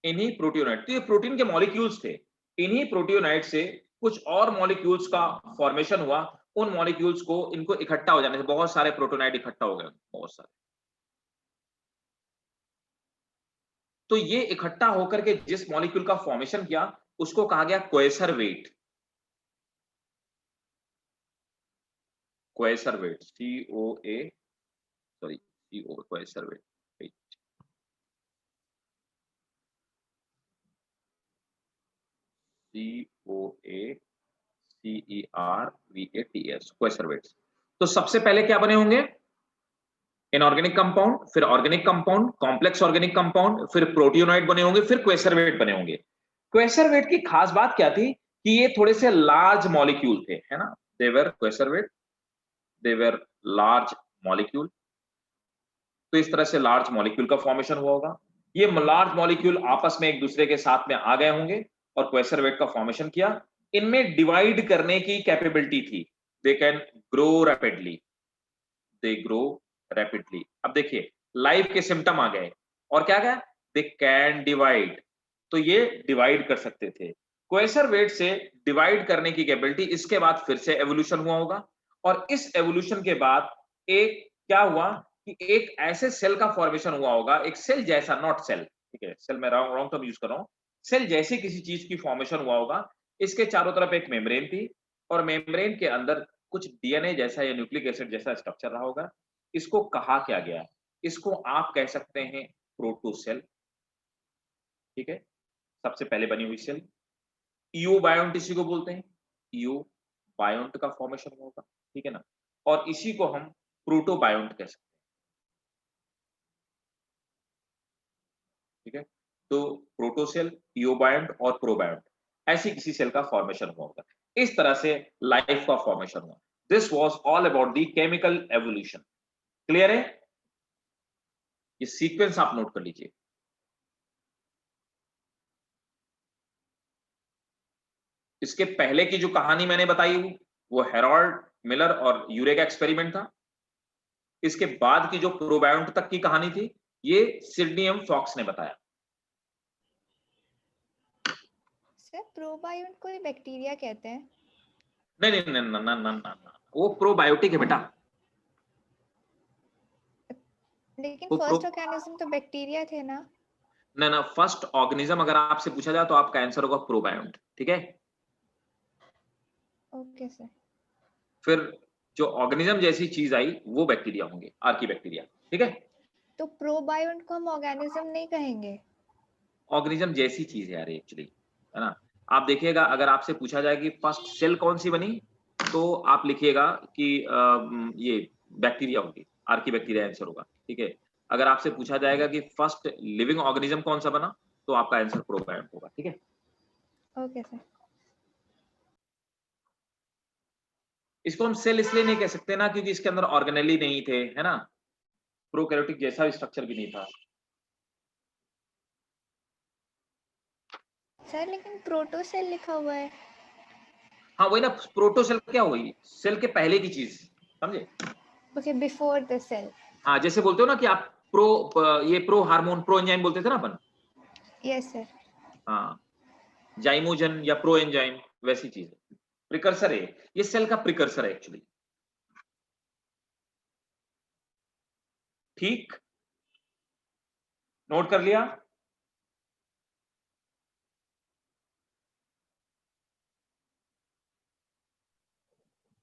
इन्हीं प्रोटियोनाइट, तो ये प्रोटीन के मॉलिक्यूल्स थे, इन्हीं प्रोटियोनाइट से कुछ और मॉलिक्यूल्स का फॉर्मेशन हुआ, उन मॉलिक्यूल्स को, इनको इकट्ठा हो जाने से बहुत सारे प्रोटोनाइट इकट्ठा हो गए, बहुत सारे। तो ये इकट्ठा होकर के जिस मॉलिक्यूल का फॉर्मेशन किया, उसको कहा गया coacervate, coacervate, COA, sorry, CO, coacervate, COACERVATS, coacervates. तो सबसे पहले क्या बने होंगे, इनऑर्गेनिक कंपाउंड, फिर organic compound, complex organic compound, फिर प्रोटियोनाइड बने होंगे, फिर क्वेसरवेट बने होंगे। क्वेसरवेट की खास बात क्या थी कि ये थोड़े से लार्ज मॉलिक्यूल थे, है ना, दे वर क्वेसरवेट, दे वर लार्ज मॉलिक्यूल। तो इस तरह से लार्ज मॉलिक्यूल का फॉर्मेशन हुआ होगा, ये लार्ज मॉलिक्यूल आपस में एक दूसरे के साथ में आ गए होंगे और क्वेसरवेट का फॉर्मेशन किया। इनमें डिवाइड करने की कैपेबिलिटी थी, they can grow rapidly, they grow rapidly. अब देखिए लाइफ के सिम्टम आ गए, और क्या गया, दे कैन डिवाइड, तो ये डिवाइड कर सकते थे। क्वेसर वेट से डिवाइड करने की कैपेबिलिटी, इसके बाद फिर से एवोल्यूशन हुआ होगा, और इस एवोल्यूशन के बाद एक क्या हुआ कि एक ऐसे सेल का फॉर्मेशन हुआ होगा, एक सेल जैसा, नॉट सेल, ठीक है, सेल में रॉन्ग टर्म यूज कर रहा हूं, सेल जैसे किसी चीज की फॉर्मेशन हुआ होगा। इसके चारों तरफ एक मेम्ब्रेन थी, और मेम्ब्रेन के अंदर कुछ DNA जैसा या न्यूक्लिक एसिड जैसा स्ट्रक्चर रहा होगा। इसको कहा क्या गया, इसको आप कह सकते हैं प्रोटोसेल, ठीक है, सबसे पहले बनी हुई सेल। ईओ बायोन्ट इसी को बोलते हैं, ईओ बायोन्ट का फॉर्मेशन होगा, ठीक है ना, और इसी को हम प्रोटोबायोन्ट कह सकते हैं, ठीक है। तो प्रोटोसेल, ईओबायोन्ट और प्रोबायोन्ट, ऐसी किसी सेल का फॉर्मेशन हुआ होगा। इस तरह से लाइफ का फॉर्मेशन हुआ। This was all about the chemical evolution. Clear है? ये सीक्वेंस आप नोट कर लीजिए। इसके पहले की जो कहानी मैंने बताई वो हेरोल्ड मिलर और यूरे का एक्सपेरिमेंट था। इसके बाद की जो प्रोबायोंट तक की कहानी थी ये सिडनी एम फॉक्स ने बताया। सर प्रोबायोट को बैक्टीरिया कहते हैं। नहीं नहीं नहीं ना ना ना ना, वो प्रोबायोटिक है बेटा। लेकिन वो फर्स्ट ऑर्गेनिज्म तो बैक्टीरिया थे ना। ना ना, फर्स्ट ऑर्गेनिज्म अगर आपसे पूछा जाए तो आपका आंसर होगा प्रोबायोंट। ठीक है? Okay sir. फिर जो ऑर्गेनिज्म जैसी चीज आई वो बैक्टीरिया होंगे, आर्की बैक्टीरिया। ठीक है? तो प्रोबायोट को हम ऑर्गेनिज्म नहीं कहेंगे। ऑर्गेनिज्म जैसी चीज है यार एक्चुअली, है ना। आप देखिएगा अगर आपसे पूछा जाए कि फर्स्ट सेल कौन सी बनी तो आप लिखिएगा कि ये बैक्टीरिया होगी, आर्की बैक्टीरिया आंसर होगा। ठीक है? अगर आपसे पूछा जाएगा कि फर्स्ट लिविंग ऑर्गेनिज्म कौन सा बना तो आपका आंसर प्रोबायोट होगा। ठीक है? Okay sir. इसको हम सेल इसलिए नहीं कह सकते ना क्योंकि इसके अंदर ऑर्गेनेली नहीं थे, है ना। प्रोकैरियोटिक जैसा स्ट्रक्चर भी नहीं था। सर लेकिन प्रोटोसेल लिखा हुआ है। हाँ वही ना, प्रोटोसेल क्या हुई, सेल के पहले की चीज, समझे। Okay before the cell. हाँ जैसे बोलते हो ना कि आप ये प्रो हार्मोन प्रो एंजाइम बोलते थे ना अपन। Yes sir. हाँ, जाइमोजन या प्रो एंजाइम वैसी चीज है, प्रिकर्सर है ये, सेल का प्रिकर्सर है एक्चुअली। ठीक, नोट कर लिया?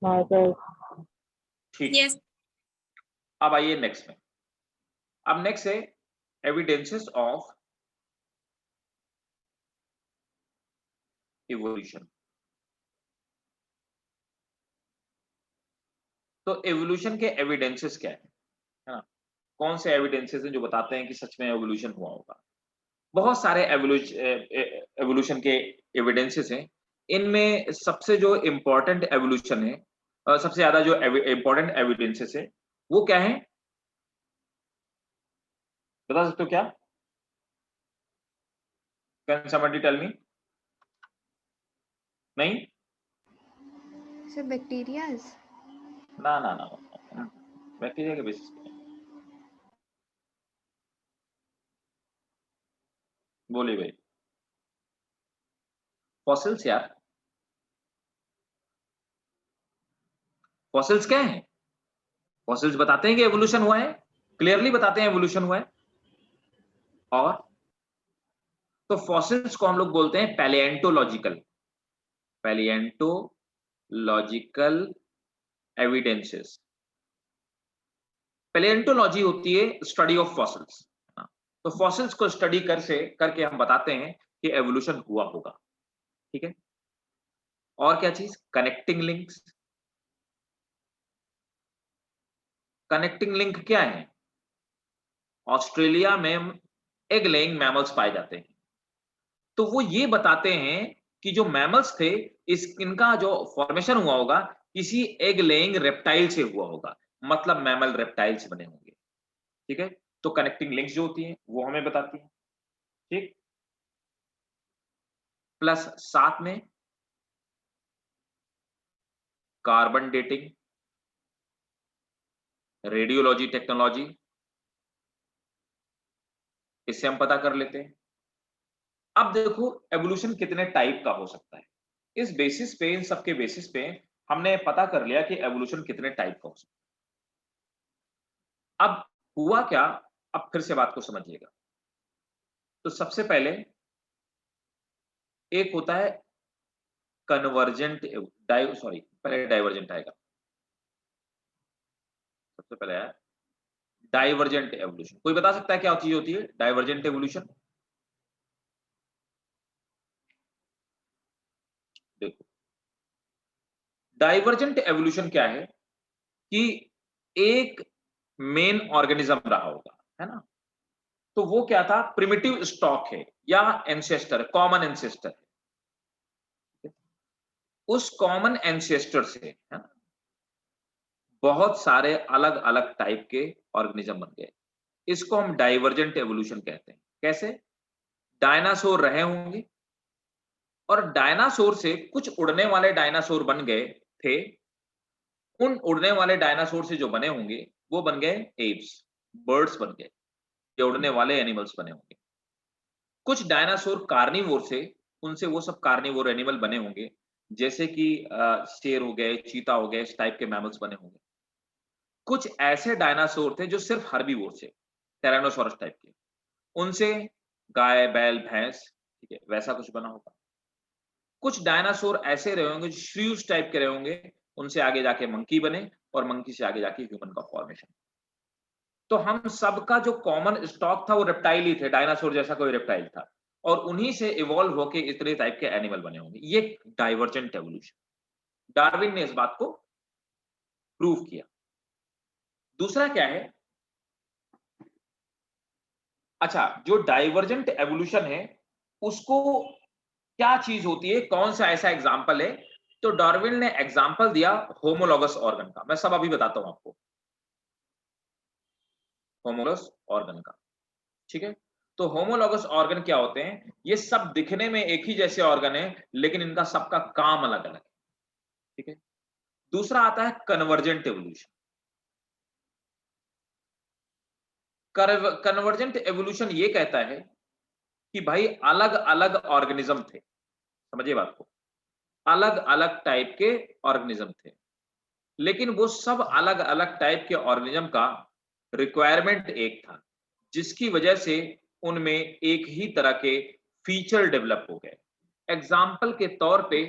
हाँ सर। ठीक। यस। अब आइए नेक्स्ट में। अब नेक्स्ट है एविडेंसेस ऑफ इवोल्यूशन। तो एवोल्यूशन के एविडेंसेस क्या है ना। कौन से एविडेंसेस हैं जो बताते हैं कि सच में एवोल्यूशन हुआ होगा। बहुत सारे एवोल्यूशन के एविडेंसेस हैं। इनमें सबसे जो इंपॉर्टेंट एवोल्यूशन है, सबसे ज्यादा जो इंपॉर्टेंट एविडेंसेस है वो क्या है, बता सकते हो क्या? Can somebody tell me? नहीं? Sir bacterias. ना ना ना, बैक्टीरिया के बेसिस पे बोलिए भाई। फॉसिल्स यार, फॉसिल्स क्या है? फॉसिल्स बताते हैं कि एवोल्यूशन हुआ है, क्लियरली बताते हैं एवोल्यूशन हुआ है। और तो फॉसिल्स को हम लोग बोलते हैं पैलिएंटोलॉजिकल, पैलिएंटोलॉजिकल एविडेंसेस। पैलिएंटोलॉजी होती है स्टडी ऑफ फॉसिल्स। तो फॉसिल्स को स्टडी करके हम बताते हैं कि एवोल्यूशन हुआ होगा। ठीक है? और क्या चीज, कनेक्टिंग लिंक्स। कनेक्टिंग लिंक क्या है? ऑस्ट्रेलिया में एग लेइंग मैमल्स पाए जाते हैं, तो वो ये बताते हैं कि जो मैमल्स थे इनका जो फॉर्मेशन हुआ होगा किसी एग लेइंग रेप्टाइल से हुआ होगा, मतलब मैमल रेप्टाइल से बने होंगे। ठीक है? तो कनेक्टिंग लिंक्स जो होती हैं वो हमें बताती हैं। ठीक, प्लस साथ में कार्बन डेटिंग, रेडियोलॉजी टेक्नोलॉजी, इससे हम पता कर लेते हैं। अब देखो एवोल्यूशन कितने टाइप का हो सकता है, इस बेसिस पे, इन सबके बेसिस पे हमने पता कर लिया कि एवोल्यूशन कितने टाइप का हो सकता है। अब हुआ क्या, अब फिर से बात को समझिएगा। तो सबसे पहले एक होता है कन्वर्जेंट सॉरी पहले डाइवर्जेंट आएगा, सबसे पहले है डाइवर्जेंट एवोल्यूशन। कोई बता सकता है क्या चीज होती है डाइवर्जेंट एवोल्यूशन? देखो डाइवर्जेंट एवोल्यूशन क्या है कि एक मेन ऑर्गेनिज्म रहा होगा, है ना। तो वो क्या था, प्रिमिटिव स्टॉक है या एंसेस्टर, कॉमन एंसेस्टर है। उस कॉमन एंसेस्टर से, है ना, बहुत सारे अलग अलग टाइप के ऑर्गेनिज्म बन गए। इसको हम डाइवर्जेंट एवोल्यूशन कहते हैं। कैसे? डायनासोर रहे होंगे और डायनासोर से कुछ उड़ने वाले डायनासोर बन गए थे। उन उड़ने वाले डायनासोर से जो बने होंगे वो बन गए एप्स, बर्ड्स बन गए, ये उड़ने वाले एनिमल्स बने होंगे। कुछ डायनासोर कार्निवोर से, उनसे वो सब कार्निवोर एनिमल बने होंगे, जैसे कि शेर हो गए, चीता हो गए, इस टाइप के मैमल्स बने होंगे। कुछ ऐसे डायनासोर थे जो सिर्फ हर्बीवोर से, टायरानोसॉरस टाइप के, उनसे गाय, बैल, भैंस, ठीक है, वैसा कुछ बना होगा। कुछ डायनासोर ऐसे रहे होंगे जो श्रीव्स टाइप के रहे होंगे, उनसे आगे जाके मंकी बने और मंकी से आगे जाके ह्यूमन का फॉर्मेशन। तो हम सबका जो कॉमन स्टॉक था वो रेप्टाइल ही थे, डायनासोर जैसा कोई रेप्टाइल था, और उन्हीं से इवॉल्व होके इतने टाइप के एनिमल बने होंगे। ये डाइवर्जेंट एवोल्यूशन, डार्विन ने इस बात को प्रूव किया। दूसरा क्या है? अच्छा, जो डाइवर्जेंट एवोल्यूशन है उसको क्या चीज होती है, कौन सा ऐसा एग्जाम्पल है? तो डार्विन ने एग्जाम्पल दिया होमोलॉगस ऑर्गन का। मैं सब अभी बताता हूं आपको, होमोलॉगस ऑर्गन का, ठीक है। तो होमोलॉगस ऑर्गन क्या होते हैं? ये सब दिखने में एक ही जैसे ऑर्गन है, लेकिन इनका सबका काम अलग अलग है, ठीक है। दूसरा आता है कन्वर्जेंट एवोल्यूशन। कन्वर्जेंट एवोल्यूशन ये कहता है कि भाई अलग अलग ऑर्गेनिज्म थे, समझिए बात को, अलग अलग टाइप के ऑर्गेनिज्म थे, लेकिन वो सब अलग अलग टाइप के ऑर्गेनिज्म का रिक्वायरमेंट एक था, जिसकी वजह से उनमें एक ही तरह के फीचर डेवलप हो गए। एग्जाम्पल के तौर पे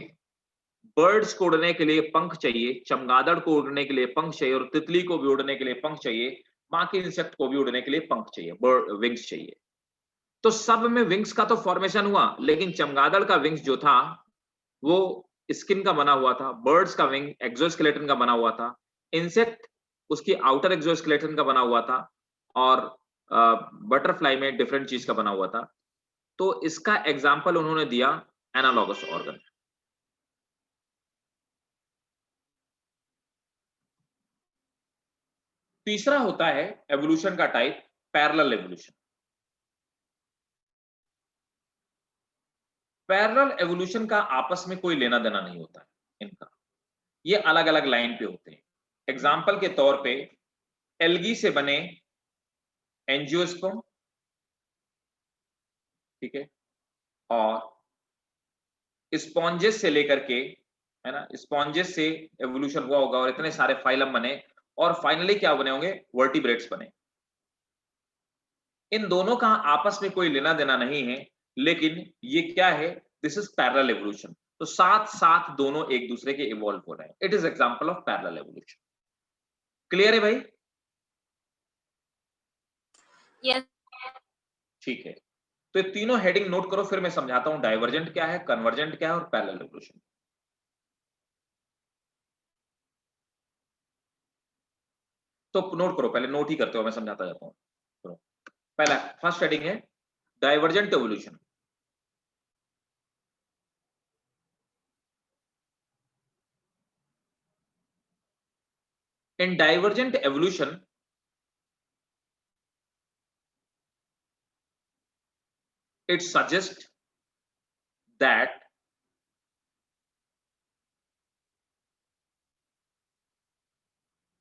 बर्ड्स को उड़ने के लिए पंख चाहिए, चमगादड़ को उड़ने के लिए पंख चाहिए, और तितली को भी उड़ने के लिए पंख चाहिए, बाकी इंसेक्ट को भी उड़ने के लिए पंख चाहिए, बर्ड विंग्स चाहिए। तो सब में विंग्स का तो फॉर्मेशन हुआ, लेकिन चमगादड़ का विंग्स जो था वो स्किन का बना हुआ था, बर्ड्स का विंग एक्सोस्केलेटन का बना हुआ था, इंसेक्ट उसकी आउटर एक्सोस्केलेटन का बना हुआ था, और बटरफ्लाई में डिफरेंट चीज का बना हुआ था। तो इसका एग्जाम्पल उन्होंने दिया एनालॉगस ऑर्गन। तीसरा होता है एवोल्यूशन का type parallel evolution. Parallel evolution का आपस में कोई लेना देना नहीं होता है इनका, ये अलग अलग लाइन पे होते हैं। एग्जाम्पल के तौर पे एल्गी से बने एंजियोस्पर्म, ठीक है, और स्पॉन्जेस से लेकर के, है ना, स्पॉन्जेस से एवोल्यूशन हुआ होगा और इतने सारे फाइलम बने, और फाइनली क्या बने होंगे? वर्टिब्रेट्स बने। इन दोनों का आपस में कोई लेना देना नहीं है, लेकिन ये क्या है? This is parallel evolution. तो साथ साथ दोनों एक दूसरे के इवॉल्व हो रहे हैं। It is example of parallel evolution. Clear है भाई? यस। ठीक है, तो ये तीनों हेडिंग नोट करो, फिर मैं समझाता हूं डाइवर्जेंट क्या है, कन्वर्जेंट क्या है और पैरेलल एवोल्यूशन। तो नोट करो, पहले नोट ही करते हो, मैं समझाता जाता हूं। पहला फर्स्ट हेडिंग है divergent evolution. In divergent evolution, it suggests that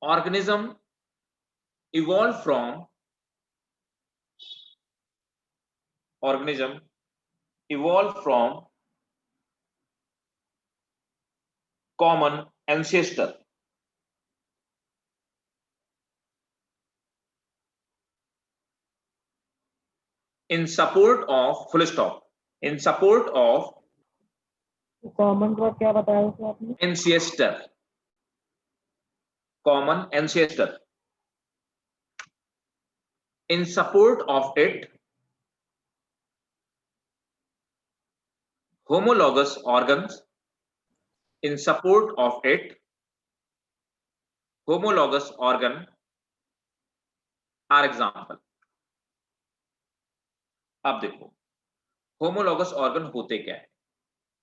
organism evolved from common ancestor in support of full stop, in support of common word क्या बताया था आपने? ancestor, common ancestor, in support of it homologous organs, in support of it homologous organ are example। अब देखो homologous organ होते क्या है,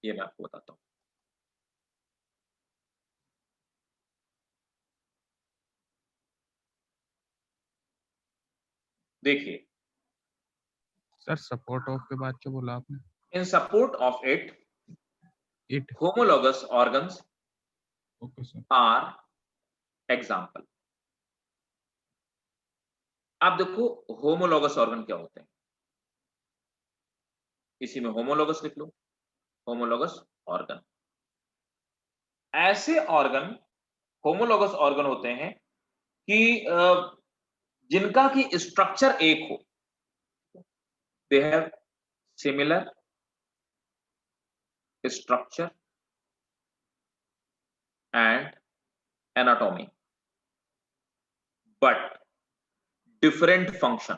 ये मैं आपको बताता हूं। देखिए, सर सपोर्ट ऑफ के बाद क्या बोला आपने? In support of it it. Homologous organs okay sir. Are example. आप देखो होमोलॉगस ऑर्गन क्या होते हैं, इसी में होमोलॉगस लिख लो, होमोलॉगस ऑर्गन। ऐसे ऑर्गन होमोलॉगस ऑर्गन होते हैं कि जिनका की स्ट्रक्चर एक हो, they have similar structure and anatomy but different function,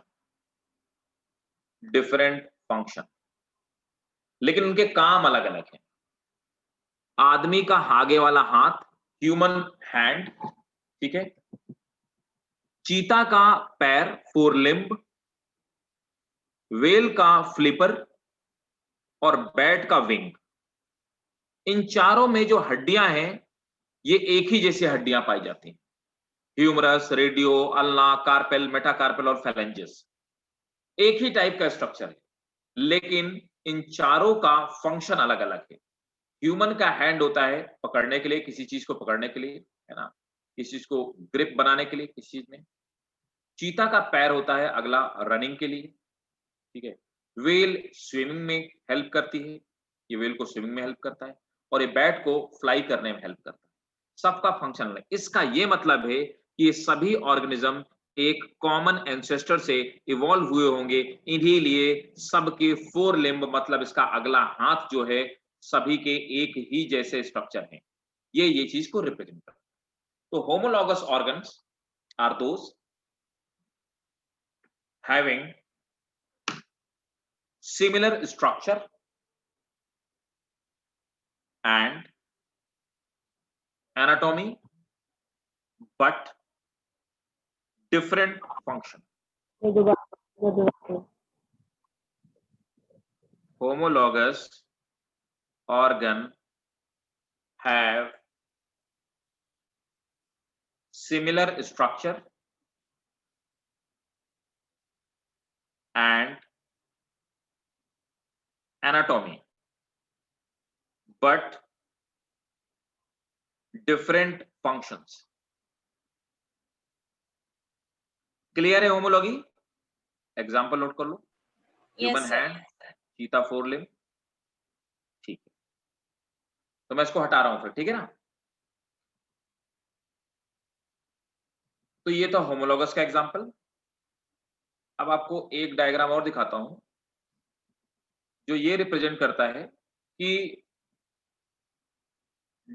लेकिन उनके काम अलग अलग हैं। आदमी का आगे वाला हाथ, ह्यूमन हैंड, ठीक है, चीता का पैर, फोर लिम्ब, वेल का फ्लिपर और बैट का विंग। इन चारों में जो हड्डियां हैं ये एक ही जैसी हड्डियां पाई जाती हैं, ह्यूमरस, रेडियो, अल्ना, कार्पेल, मेटाकार्पेल और फेलेंजिस। एक ही टाइप का स्ट्रक्चर है, लेकिन इन चारों का फंक्शन अलग अलग है। ह्यूमन का हैंड होता है पकड़ने के लिए, किसी चीज को पकड़ने के लिए, है ना, किसी चीज को ग्रिप बनाने के लिए किसी चीज में। चीता का पैर होता है अगला रनिंग के लिए, ठीक है। वेल स्विमिंग में हेल्प करती है, ये वेल को स्विमिंग में हेल्प करता है, और ये बैट को फ्लाई करने में हेल्प करता है। सबका फंक्शन है। इसका ये मतलब है कि ये सभी ऑर्गेनिज्म एक कॉमन एंसेस्टर से इवॉल्व हुए होंगे, इन्हीं लिए सबके फोर लिम्ब, मतलब इसका अगला हाथ जो है, सभी के एक ही जैसे स्ट्रक्चर हैं। ये चीज को रिप्रेजेंट करता है। तो homologous organs are those having similar structure and anatomy but different function. ये दोबारा Homologous organ have similar structure and anatomy but different functions. Clear है होमोलॉगी? एग्जाम्पल नोट कर लो। ह्यूमन हैंड, चीता फोर लिम्ब, ठीक है। तो मैं इसको हटा रहा हूं फिर, ठीक है ना। तो ये तो होमोलॉगस का एग्जाम्पल। अब आपको एक डायग्राम और दिखाता हूं जो ये रिप्रेजेंट करता है कि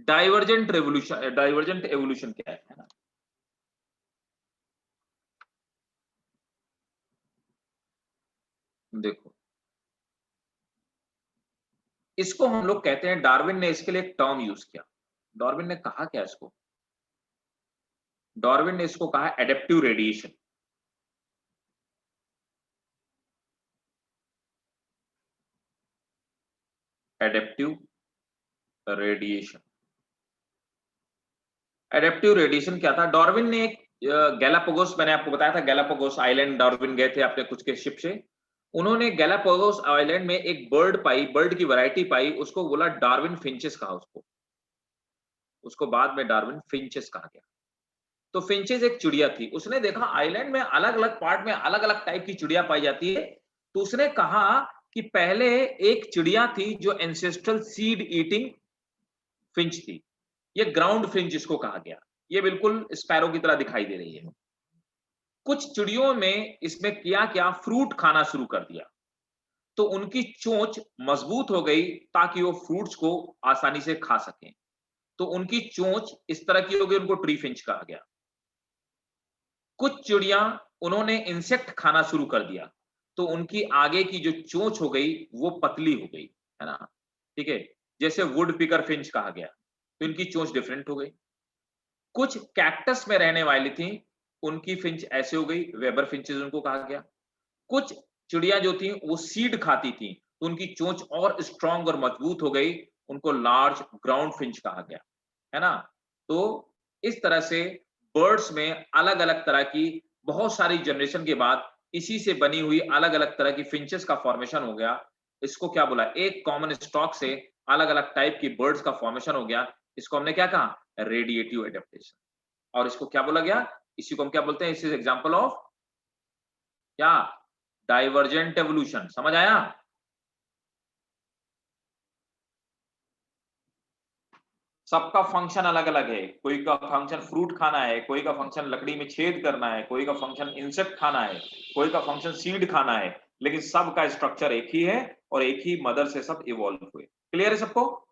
डाइवर्जेंट एवोल्यूशन क्या है ना। देखो, इसको हम लोग कहते हैं, डार्विन ने इसके लिए एक टर्म यूज किया। डार्विन ने कहा क्या इसको? डार्विन ने इसको कहा adaptive radiation. Adaptive radiation. Adaptive radiation क्या था? डार्विन ने एक गैलापागोस, मैंने आपको बताया था गैलापागोस आइलैंड डार्विन गए थे अपने कुछ के शिप से। उन्होंने गैलापागोस आइलैंड में एक बर्ड पाई, बर्ड की वैरायटी पाई, उसको बोला डार्विन फिंचेस कहा उसको बाद में डार्विन फिंचेस कहा गया। तो फिंचेस एक चिड़िया थी। उसने देखा आइलैंड में अलग अलग पार्ट में अलग अलग टाइप की चिड़िया पाई जाती है, तो उसने कहा कि पहले एक चिड़िया थी जो एंसेस्ट्रल सीड ईटिंग फिंच थी, ये ग्राउंड फिंच इसको कहा गया। ये बिल्कुल स्पैरो की तरह दिखाई दे रही है। कुछ चिड़ियों में इसमें किया क्या, फ्रूट खाना शुरू कर दिया, तो उनकी चोंच मजबूत हो गई ताकि वो फ्रूट्स को आसानी से खा सकें। तो उनकी चोंच इस तरह की हो गई, उनको ट्री फिंच कहा गया। कुछ चिड़िया उन्होंने इंसेक्ट खाना शुरू कर दिया, तो उनकी आगे की जो चोंच हो गई वो पतली हो गई, है ना, ठीक है, जैसे वुड पिकर फिंच कहा गया, तो इनकी चोंच डिफरेंट हो गई। कुछ कैक्टस में रहने वाली थी, उनकी फिंच ऐसे हो गई, वेबर फिंचेस उनको कहा गया। कुछ चिड़िया जो थी वो सीड खाती थी, तो उनकी चोंच और स्ट्रांग और मजबूत हो गई, उनको लार्ज ग्राउंड फिंच कहा गया, है ना। तो इस तरह से बर्ड्स में अलग अलग तरह की बहुत सारी जनरेशन के बाद इसी से बनी हुई अलग अलग तरह की फिंचेस का फॉर्मेशन हो गया, इसको क्या बोला, एक कॉमन स्टॉक से अलग अलग टाइप की बर्ड्स का फॉर्मेशन हो गया, इसको हमने क्या कहा, रेडिएटिव एडेप्टेशन। और इसको क्या बोला गया, इसी को हम क्या बोलते हैं, इस इज एग्जांपल ऑफ क्या, डाइवर्जेंट एवोल्यूशन। समझ आया? सबका फंक्शन अलग अलग है, कोई का फंक्शन फ्रूट खाना है, कोई का फंक्शन लकड़ी में छेद करना है, कोई का फंक्शन इंसेक्ट खाना है, कोई का फंक्शन सीड खाना है, लेकिन सबका स्ट्रक्चर एक ही है और एक ही मदर से सब इवॉल्व हुए। क्लियर है सबको?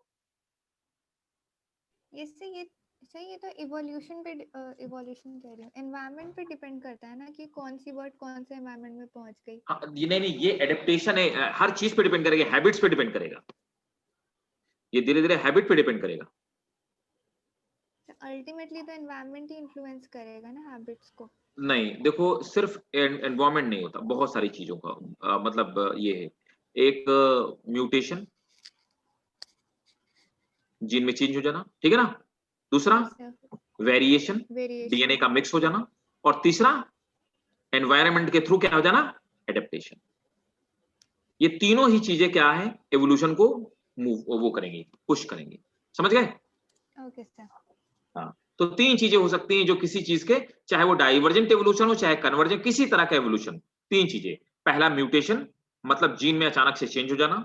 इससे ये सही, ये तो इवोल्यूशन पे इवोल्यूशन कह रही हूँ, एनवायरनमेंट पे डिपेंड करता है ना कि कौन सी बर्ड कौन से एनवायरनमेंट में पहुंच गई। हाँ, ये नहीं, ये एडेप्टेशन है, हर चीज पे डिपेंड करेगा, हैबिट्स पे डिपेंड करेगा, ये धीरे धीरे हैबिट पे डिपेंड करेगा। अल्टीमेटली तो एनवायरनमेंट ही इन्फ्लुएंस करेगा ना हैबिट्स को। नहीं, देखो सिर्फ एनवायरनमेंट नहीं होता, बहुत सारी चीजों का मतलब ये है, एक म्यूटेशन, जीन में चेंज हो जाना, ठीक है ना, दूसरा वेरिएशन, डीएनए का मिक्स हो जाना, और तीसरा एनवायरनमेंट के थ्रू क्या हो जाना, एडेप्टेशन। ये तीनों ही चीजें क्या है, एवोल्यूशन को वो करेंगे, पुश करेंगे। समझ गए? Okay sir. हाँ, तो तीन चीजें हो सकती हैं जो किसी चीज के, चाहे वो डाइवर्जेंट एवोल्यूशन हो चाहे कन्वर्जेंट, किसी तरह का एवोल्यूशन। तीन चीजें, पहला म्यूटेशन मतलब जीन में अचानक से चेंज हो जाना,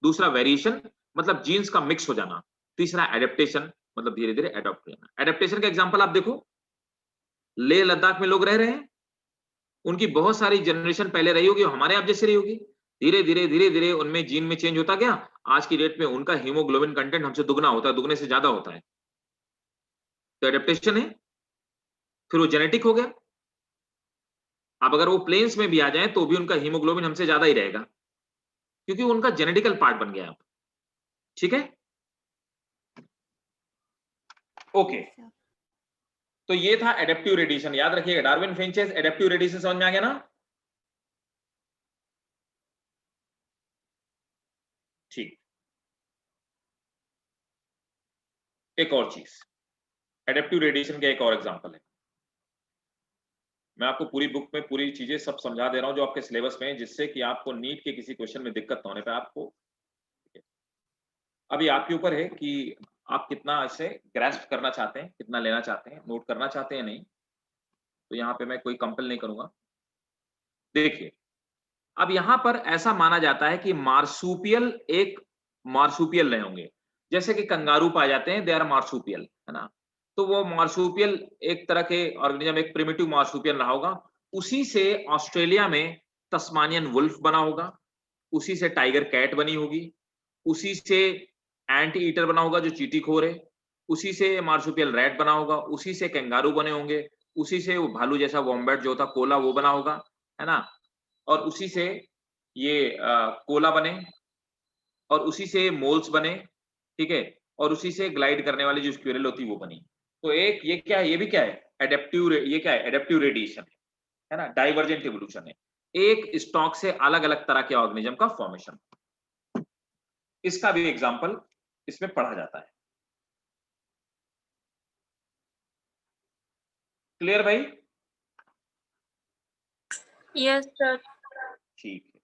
दूसरा वेरिएशन मतलब जीन्स का मिक्स हो जाना, तीसरा एडेप्टेशन मतलब धीरे धीरे एडॉप्ट हो जाना। एडेप्टेशन का एग्जांपल आप देखो, लेह लद्दाख में लोग रह रहे हैं, उनकी बहुत सारी जनरेशन पहले रही होगी, हमारे आप जैसे रही होगी, धीरे धीरे उनमें जीन में चेंज होता गया, आज की डेट में उनका हीमोग्लोबिन कंटेंट हमसे दुगना होता है, दुगने से ज्यादा होता है, तो एडेप्टेशन है। फिर वो जेनेटिक हो गया, अब अगर वो प्लेन्स में भी आ जाए तो भी उनका हीमोग्लोबिन हमसे ज्यादा ही रहेगा, क्योंकि उनका जेनेटिकल पार्ट बन गया। ठीक है, ओके। तो ये था एडेप्टिव रेडिएशन, याद रखिएगा, डार्विन फिंचेस एडेप्टिव रेडिएशन समझ में आ गया ना? ठीक, एक और चीज, एडेप्टिव रेडिएशन का एक और एग्जांपल है, मैं आपको पूरी बुक में पूरी चीजें सब समझा दे रहा हूं जो आपके सिलेबस में है, जिससे कि आपको नीट के किसी क्वेश्चन में दिक्कत न होने पे आपको, अभी आपके ऊपर है कि आप कितना इसे ग्रैस्प करना चाहते हैं, कितना लेना चाहते हैं, नोट करना चाहते हैं नहीं, तो यहाँ पे मैं कोई कंपेल नहीं करूंगा। देखिए, अब यहां पर ऐसा माना जाता है कि मार्सूपियल एक मार्सूपियल रहे होंगे, जैसे कि कंगारू पाए जाते हैं, दे आर मार्सूपियल, है ना, तो वो मार्सूपियल एक तरह के ऑर्गेनिज्म, एक प्रिमिटिव मार्सूपियल रहा होगा, उसी से ऑस्ट्रेलिया में तस्मानियन वुल्फ बना होगा, उसी से टाइगर कैट बनी होगी, उसी से एंट ईटर बना होगा जो चींटी खोर है, उसी से मार्सूपियल रैट बना होगा, उसी से कैंगारू बने होंगे, उसी से वो भालू जैसा वॉम्बैट जो होता कोला वो बना होगा, है ना, और उसी से ये कोला बने, और उसी से मोल्स बने, ठीक है, और उसी से ग्लाइड करने वाली जो स्क्विरल होती वो बनी। तो एक ये क्या है, ये भी क्या है, एडेप्टिव, ये क्या है, एडेप्टिव रेडिएशन है ना, डाइवर्जेंट इवोल्यूशन है, एक स्टॉक से अलग अलग तरह के ऑर्गेनिज्म का फॉर्मेशन। इसका भी एग्जांपल इसमें पढ़ा जाता है। क्लियर भाई? Yes sir. ठीक है,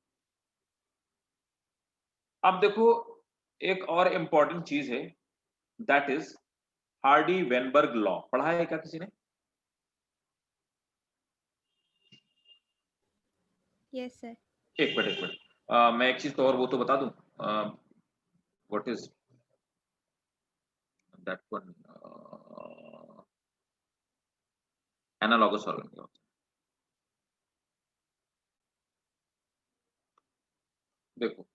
अब देखो एक और इंपॉर्टेंट चीज है, that is Hardy Weinberg law. पढ़ा है क्या किसी ने? Yes sir. एक मिनट मैं एक चीज तो और वो तो बता दूं, what is that one, analogous organ. देखो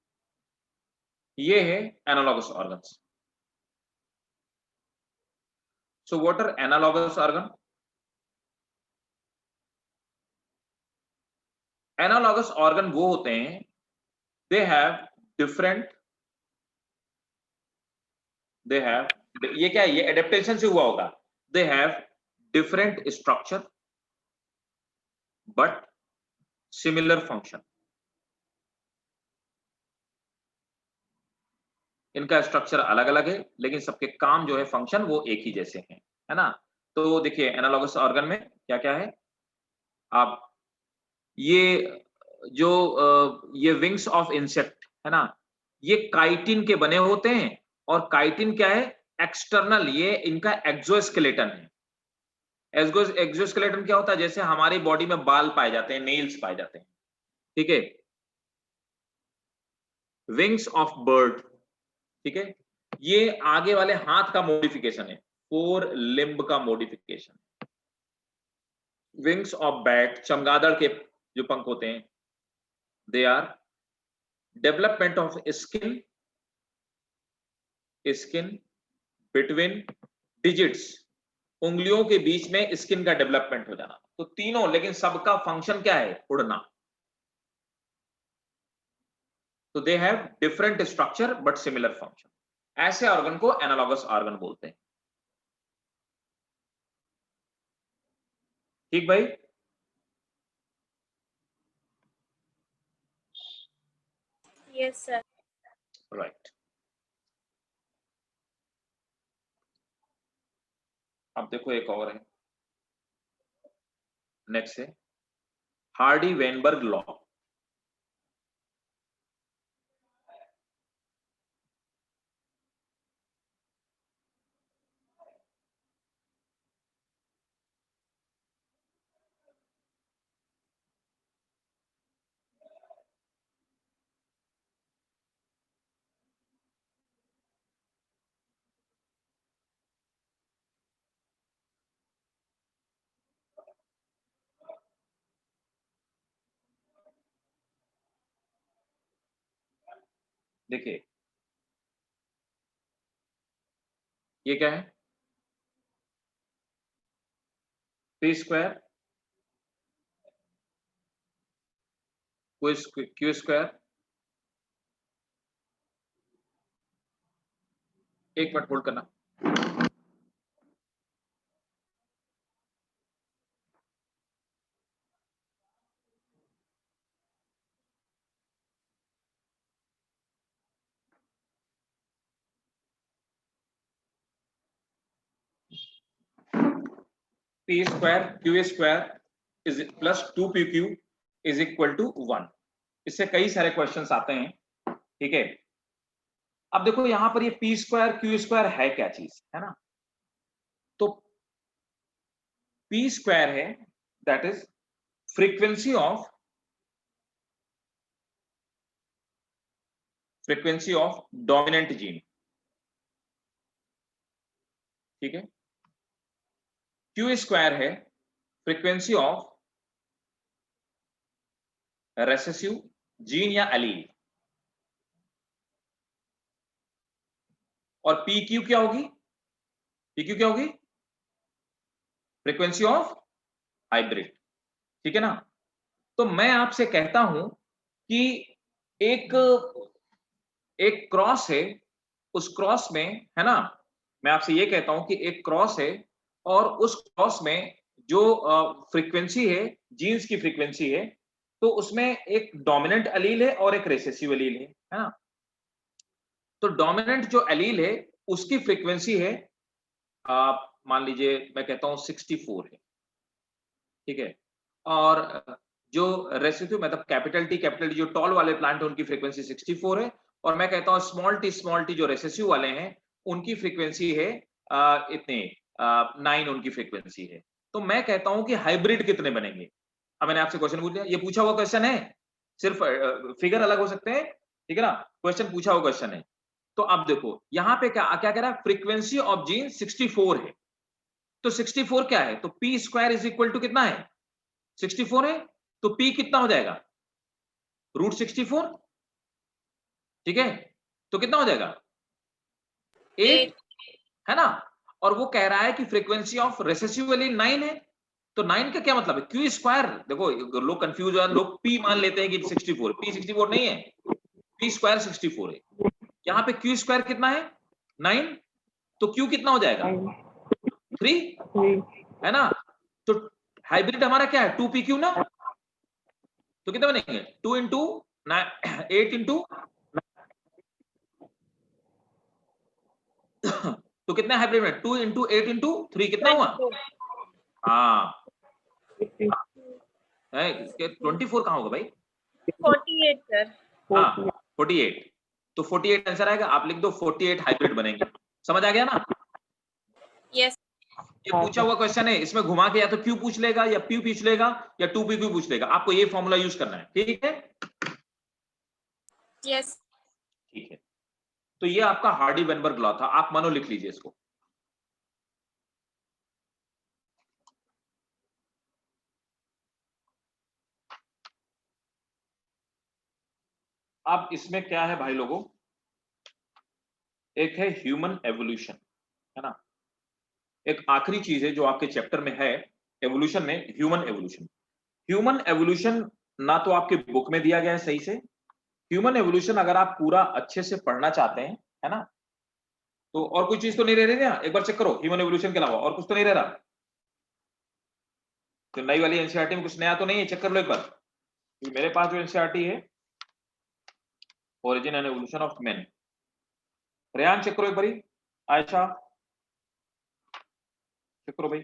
ये है analogous organs. So what are analogous organ? Analogous organ वो होते हैं, दे हैव, ये क्या है, ये एडेप्टेशन से हुआ होगा, they have different structure but similar function. इनका स्ट्रक्चर अलग अलग है लेकिन सबके काम जो है, फंक्शन वो एक ही जैसे हैं, है ना। तो देखिए एनालॉगस ऑर्गन में क्या क्या है, आप ये जो ये विंग्स ऑफ इंसेक्ट है ना, ये काइटिन के बने होते हैं, और काइटिन क्या है, एक्सटर्नल, ये इनका एक्सोस्केलेटन है। एक्सोस्केलेटन क्या होता है, जैसे हमारी बॉडी में बाल पाए जाते हैं, नेल्स पाए जाते हैं, ठीक है, विंग्स ऑफ बर्ड, ठीक है, ये आगे वाले हाथ का मॉडिफिकेशन है, फोर लिम्ब का मॉडिफिकेशन। विंग्स ऑफ बैट, चमगादड़ के जो पंख होते हैं, they are development of skin between digits, उंगलियों के बीच में स्किन का डेवलपमेंट हो जाना। तो तीनों, लेकिन सबका फंक्शन क्या है, उड़ना। तो they have different structure but similar function. ऐसे ऑर्गन को एनालॉगस ऑर्गन बोलते हैं। ठीक भाई, यस सर। राइट। अब देखो एक और है, नेक्स्ट है हार्डी वेनबर्ग लॉ। देखिए ये क्या है, पी स्क्वायर क्यू स्क्वायर, एक मिनट होल्ड करना। P square q square is plus 2pq is equal to 1। इससे कई सारे क्वेश्चंस आते हैं, ठीक है। अब देखो यहां पर ये पी स्क्वायर क्यू स्क्वायर है क्या चीज, है ना। तो पी स्क्वायर है, that is frequency of dominant gene, ठीक है। क्यू स्क्वायर है फ्रीक्वेंसी ऑफ रेसेसिव जीन या एलील, और पी क्यू क्या होगी, पी क्यू क्या होगी, फ्रीक्वेंसी ऑफ हाइब्रिड, ठीक है ना। तो मैं आपसे कहता हूं कि एक क्रॉस है, उस क्रॉस में, है ना, मैं आपसे ये कहता हूं कि एक क्रॉस है, और उस क्रॉस में जो फ्रीक्वेंसी है, जीन्स की फ्रीक्वेंसी है, तो उसमें एक डोमिनेंट एलील है और एक रिसेसिव एलील है ना। तो डोमिनेंट जो एलील है उसकी फ्रीक्वेंसी है, मान लीजिए मैं कहता हूं 64 है, ठीक है। और जो रेसिड्यू, मतलब कैपिटल टी जो टॉल वाले प्लांट है उनकी फ्रीक्वेंसी 64 है, और मैं कहता हूं स्मॉल टी जो रेसेसिव वाले हैं उनकी फ्रीक्वेंसी है इतने 9 उनकी फ्रीक्वेंसी है। तो मैं कहता हूं कि हाइब्रिड कितने बनेंगे। अब मैंने आपसे क्वेश्चन पूछ लिया, ये पूछा हुआ क्वेश्चन है, सिर्फ फिगर अलग हो सकते हैं, ठीक है ना, क्वेश्चन पूछा हुआ क्वेश्चन है। तो अब देखो यहां पे क्या क्या कह रहा है, फ्रीक्वेंसी ऑफ जीन 64 है, तो 64 क्या है, तो p square is equal to कितना है, 64 है, तो P कितना हो जाएगा, √64, ठीक है। तो कितना हो जाएगा, 8, है ना। और वो कह रहा है कि फ्रीक्वेंसी ऑफ रेसेसिव एलील 9 है, तो 9 का क्या मतलब है, क्यू स्क्वायर। देखो लोग कंफ्यूज हो, लोग P मान लेते हैं कि 64, P 64 नहीं है, P स्क्वायर 64 है। यहाँ पे क्यू स्क्वायर कितना है, 9, तो Q कितना हो जाएगा, 3, है ना। तो हाइब्रिड हमारा क्या है, 2pq ना, तो कितने बनेंगे, 2 इंटू 8 इंटू, तो कितना हाइब्रिड में, 2 इंटू 8 इंटू 3 कितना हुआ, हाँ 24 कहाँ होगा भाई, 48 सर। हाँ 48, तो 48 आंसर आएगा। आप लिख दो 48 हाइब्रिड बनेंगे। समझ आ गया ना? यस। ये पूछा हुआ क्वेश्चन है, इसमें घुमा के या तो क्यू पूछ लेगा या पी पूछ लेगा या 2p पूछ लेगा। आपको ये फॉर्मूला यूज करना है, ठीक है? यस। ठीक है, तो ये आपका हार्डी वेनबर्ग लॉ था। आप मानो लिख लीजिए इसको। अब इसमें क्या है भाई लोगों, एक है ह्यूमन एवोल्यूशन, है ना? एक आखिरी चीज है जो आपके चैप्टर में है एवोल्यूशन में, ह्यूमन एवोल्यूशन। ह्यूमन एवोल्यूशन ना तो आपके बुक में दिया गया है सही से। ह्यूमन एवोल्यूशन अगर आप पूरा अच्छे से पढ़ना चाहते हैं, है ना, तो और कोई चीज तो नहीं रह रही ना? एक बार चेक करो, ह्यूमन एवोल्यूशन के अलावा और कुछ तो नहीं रह रहा? तो नई वाली एनसीईआरटी में कुछ नया तो नहीं है? चेक कर लो एक बार। मेरे पास जो एनसीईआरटी है, origin and evolution of man, Rehan check करो एक बारी, आयशा चेक करो भाई।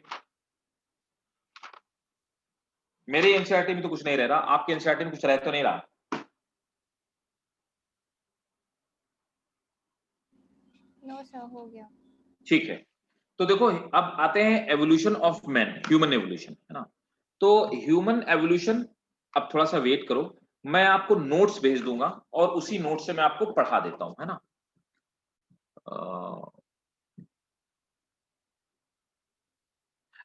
मेरी एनसीईआरटी में तो कुछ नहीं रह रहा, आपके एनसीईआरटी में कुछ रह तो नहीं रहा? नो सर, हो गया। ठीक है, तो देखो अब आते हैं evolution of man, human evolution, है ना? तो ह्यूमन एवोल्यूशन, अब थोड़ा सा वेट करो, मैं आपको नोट्स भेज दूंगा और उसी नोट से मैं आपको पढ़ा देता हूं, है ना?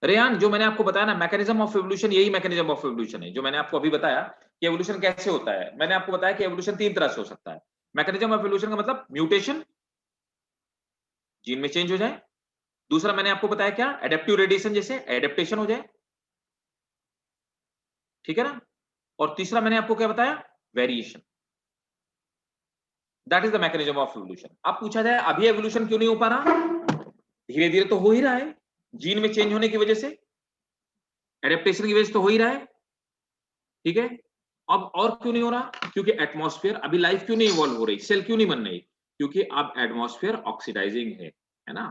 रेहान, जो मैंने आपको बताया ना मैकेनिज्म ऑफ एवोल्यूशन, यही मैकेनिज्म ऑफ एवोल्यूशन है जो मैंने आपको अभी बताया कि एवोल्यूशन कैसे होता है। मैंने आपको बताया कि एवोल्यूशन 3 तरह से हो सकता है। मैकेनिज्म ऑफ एवोल्यूशन का मतलब म्यूटेशन, जीन में चेंज हो जाए। दूसरा मैंने आपको बताया क्या, एडेप्टिव रेडिएशन, जैसे एडेप्टेशन हो जाए, ठीक है ना? और तीसरा मैंने आपको क्या बताया, variation. That is the mechanism of evolution. अब पूछा जाए अभी एवोल्यूशन क्यों नहीं हो पा रहा? धीरे धीरे तो हो ही रहा है, जीन में चेंज होने की वजह से, एडेप्टेशन की वजह से तो हो ही रहा है, ठीक है? अब और क्यों नहीं हो रहा? क्योंकि एटमॉस्फेयर, अभी लाइफ क्यों नहीं इवॉल्व हो रही, सेल क्यों नहीं बन रही? क्योंकि अब एटमॉस्फेयर ऑक्सीडाइजिंग है ना?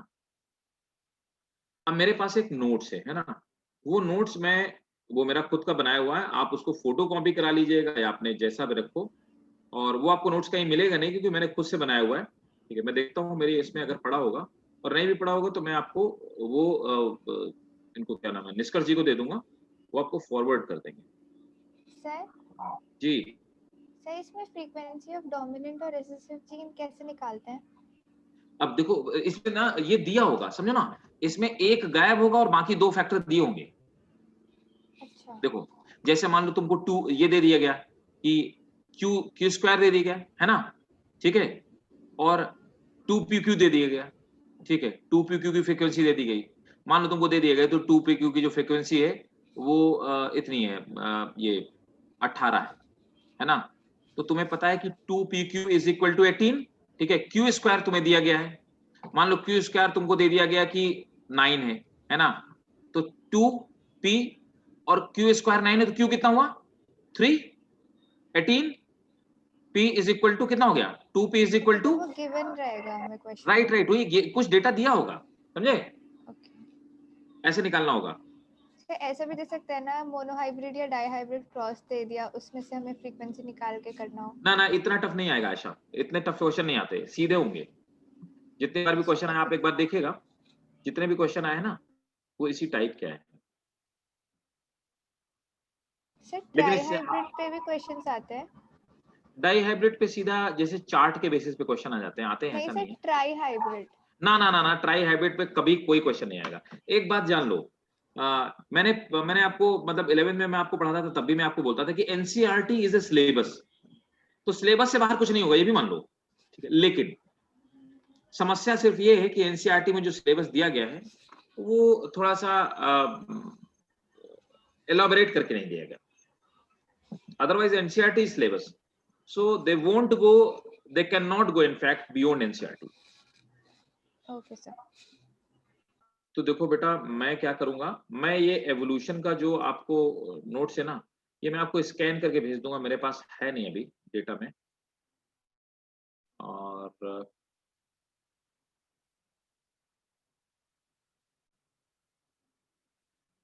अब मेरे पास एक नोट्स है ना? वो नोट्स वो मेरा खुद का बनाया हुआ है, आप उसको फोटो कॉपी करा लीजिएगा या आपने जैसा भी रखो, और वो आपको नोट्स कहीं मिलेगा नहीं क्योंकि मैंने खुद से बनाया हुआ है, ठीक है? मैं देखता हूँ मेरी इसमें अगर पड़ा होगा, और नहीं भी पड़ा होगा तो मैं आपको वो इनको क्या नाम है, निष्कर्ष जी को दे दूंगा, वो आपको फॉरवर्ड कर देंगे। सर जी सर, इसमें फ्रीक्वेंसी ऑफ डोमिनेंट और रिसेसिव जीन कैसे निकालते हैं? अब देखो इसमें ना ये दिया होगा, समझो ना, इसमें एक गायब होगा और बाकी 2 फैक्टर दिए होंगे। अच्छा। देखो जैसे मान लो तुमको 2 ये दे दिया गया कि क्यू स्क्वायर दे दिया गया, है ना? ठीक है, और 2pq दे दिया गया, ठीक है? 2pq की फ्रीक्वेंसी दे दी गई। मान लो तुमको दे दिया गया तो 2pq की जो फ्रीक्वेंसी है वो इतनी है, ये 18 है ना? तो तुम्हें पता है कि 2pq इज इक्वल टू 18, ठीक है? क्यू स्क्वायर तुम्हें दिया गया है, मान लो क्यू स्क्वायर तुमको दे दिया गया कि 9 है ना? तो 2p और क्यू स्क्वायर 9 है तो क्यू कितना हुआ, 3, 18, p इज इक्वल टू कितना हो गया, 2p इज इक्वल टू, वो गिवन रहेगा हमें क्वेश्चन। राइट राइट, वही कुछ डेटा दिया होगा, समझे? ओके। ऐसे निकालना होगा। ऐसा भी दे सकते हैं ना, मोनोहाइब्रिड या डाईहाइब्रिड क्रॉस दे दिया, उसमें से हमें फ्रीक्वेंसी निकाल के करना हो। ना ना, इतना टफ नहीं आएगा आशा, इतने टफ क्वेश्चन नहीं आते, सीधे होंगे। जितने बार भी क्वेश्चन आए आप एक बार देखिएगा, जितने भी क्वेश्चन आए ना वो इसी टाइप के आए। सर लेकिन इससे ट्राईहाइब्रिड पे भी क्वेश्चंस आते हैं? डाई हाइब्रिड पे सीधा जैसे चार्ट के बेसिस पे क्वेश्चन आ जाते हैं, आते हैं, नहीं ऐसा सर, नहीं है। ट्राईहाइब्रिड। ना ना ना ना, ट्राई हाइब्रिड पे कभी कोई क्वेश्चन नहीं आएगा। एक बात जान लो, मैंने आपको मतलब 11th में मैं आपको पढ़ाता था, तब भी मैं आपको बोलता था कि एनसीईआरटी इज ए सिलेबस, तो सिलेबस से बाहर कुछ नहीं होगा, ये भी मान लो, ठीक है? लेकिन समस्या सिर्फ ये है कि एनसीईआरटी में जो सिलेबस दिया गया है वो थोड़ा सा एलाबोरेट करके नहीं दिया गया। Otherwise NCERT is syllabus, so they won't go, they cannot go in fact beyond NCERT. Okay sir. तो देखो बेटा, मैं क्या करूंगा, मैं ये एवोल्यूशन का जो आपको नोट्स है ना, ये मैं आपको स्कैन करके भेज दूंगा, मेरे पास है नहीं अभी डेटा में, और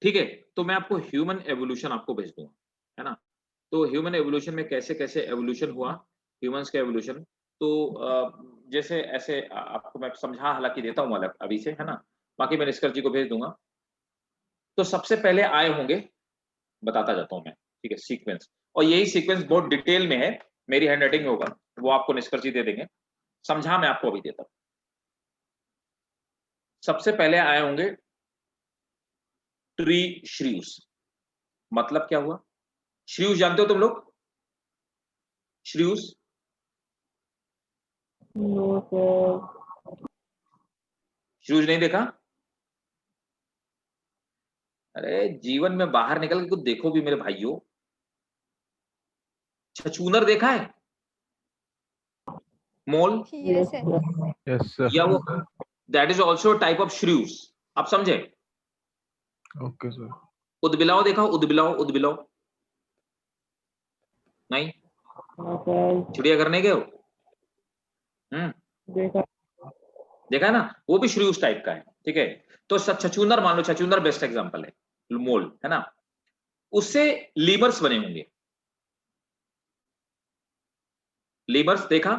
ठीक है, तो मैं आपको ह्यूमन एवोल्यूशन आपको भेज दूंगा, है ना? तो ह्यूमन एवोल्यूशन में कैसे-कैसे एवोल्यूशन हुआ, ह्यूमन्स का एवोल्यूशन। तो जैसे ऐसे आपको मैं समझा हालाँकि देता हूँ अलग अभी से, है ना? बाकी मैं निष्कर्ष जी को भेज दूँगा। तो सबसे पहले आए होंगे, बताता जाता हूँ मैं, ठीक है? सीक्वेंस, और यही सीक्वेंस बहुत डिटेल में है, मेरी हैंडराइटिंग में होगा, वो आपको निष्कर्ष जी दे देंगे। समझा मैं आपको अभी देता हूँ। सबसे पहले आए होंगे ट्री श्रीव्स। मतलब क्या हुआ? श्रीव्स जानते हो तुम लोग? श्रीव्स? No sir. श्रीव्स नहीं देखा? अरे जीवन में बाहर निकल के कुछ देखो भी मेरे भाइयों। छछूंदर देखा है? Mole? Yes sir. Yes sir. या वो that is also type of shrews. आप समझे? Okay sir. उदबिलाव देखा? उदबिलाव, उदबिलाव? नहीं? हाँ सर, चिड़ियाघर नहीं गए हो? देखा। देखा है ना? वो भी श्रीव्स टाइप का है, ठीक है? तो छछूंदर मान लो, छछूंदर बेस्ट एग्जांपल है, मोल, है ना? उससे लीमर्स बने होंगे। लीमर्स देखा?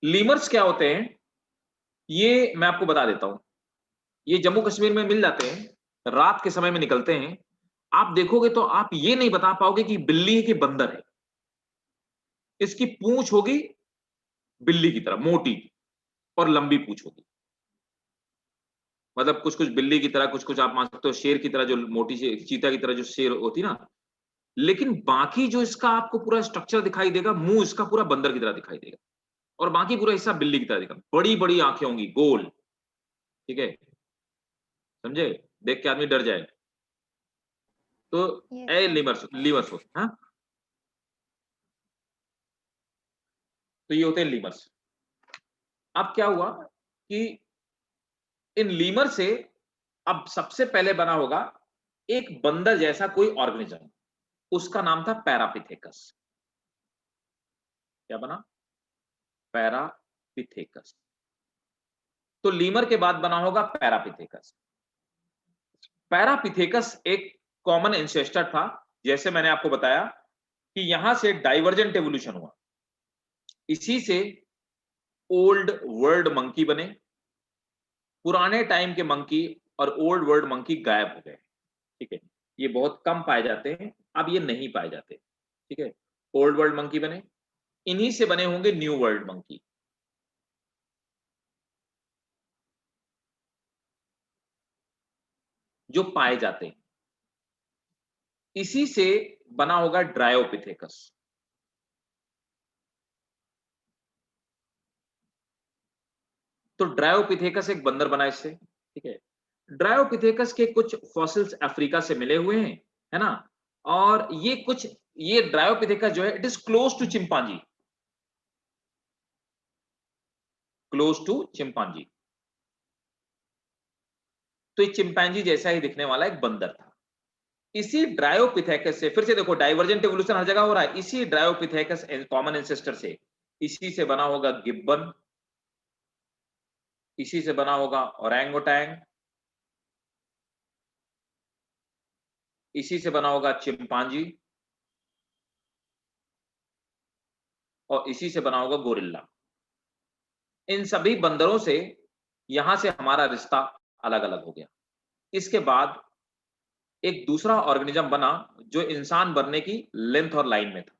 लीमर्स क्या होते हैं, ये मैं आपको बता देता हूं। ये जम्मू कश्मीर में मिल जाते हैं, रात के समय में निकलते हैं। आप देखोगे तो आप ये नहीं बता पाओगे कि बिल्ली है कि बंदर है। इसकी पूंछ होगी बिल्ली की तरह मोटी और लंबी पूंछ होगी। मतलब कुछ कुछ बिल्ली की तरह, कुछ कुछ आप मान सकते हो शेर की तरह, जो मोटी सी चीता की तरह जो शेर होती ना। लेकिन बाकी जो इसका आपको पूरा स्ट्रक्चर दिखाई देगा, मुंह इसका पूरा बंदर की तरह दिखाई देगा, और बाकी पूरा हिस्सा बिल्ली की तरह दिखेगा। बड़ी बड़ी आंखें होंगी, गोल, ठीक है? समझे? देख के आदमी डर जाए। तो यस ए सर। लीमर्स, लीमर्स होते हैं, हाँ? तो ये होते हैं लीमर्स। अब क्या हुआ कि इन लीमर से अब सबसे पहले बना होगा एक बंदर जैसा कोई ऑर्गेनिज्म, उसका नाम था पैरापिथेकस। क्या बना? पैरापिथेकस। तो लीमर के बाद बना होगा पैरापिथेकस। पैरापिथेकस एक कॉमन एंसेस्टर था, जैसे मैंने आपको बताया कि यहां से डाइवर्जेंट एवोल्यूशन हुआ। इसी से ओल्ड वर्ल्ड मंकी बने। पुराने टाइम के मंकी और ओल्ड वर्ल्ड मंकी गायब हो गए, ठीक है? ये बहुत कम पाए जाते हैं, अब ये नहीं पाए जाते, ठीक है? ओल्ड वर्ल्ड मंकी बने, इन्हीं से बने होंगे न्यू वर्ल्ड मंकी। जो पाए जाते हैं, इसी से बना होगा ड्रायोपिथेकस। तो ड्रायोपिथेकस एक बंदर बना इससे, ठीक है? ड्रायोपिथेकस के कुछ फॉसिल्स अफ्रीका से मिले हुए हैं, है ना? और ये ड्रायोपिथेकस जो है, it is close to chimpanzee, close to chimpanzee. तो ये चिंपैंजी जैसा ही दिखने वाला एक बंदर था। इसी ड्रायोपिथेकस से फिर से देखो, डाइवर्जेंट एवोल्यूशन हर जगह हो रहा है। इसी ड्रायोपिथेकस कॉमन एंसेस्टर से, इसी से बना होगा गिब्बन, इसी से बना होगा ओरंगुटैन, इसी से बना होगा चिंपांजी, और इसी से बना होगा गोरिल्ला। इन सभी बंदरों से यहां से हमारा रिश्ता अलग अलग हो गया। इसके बाद एक दूसरा ऑर्गेनिज्म बना जो इंसान बनने की लेंथ और लाइन में था,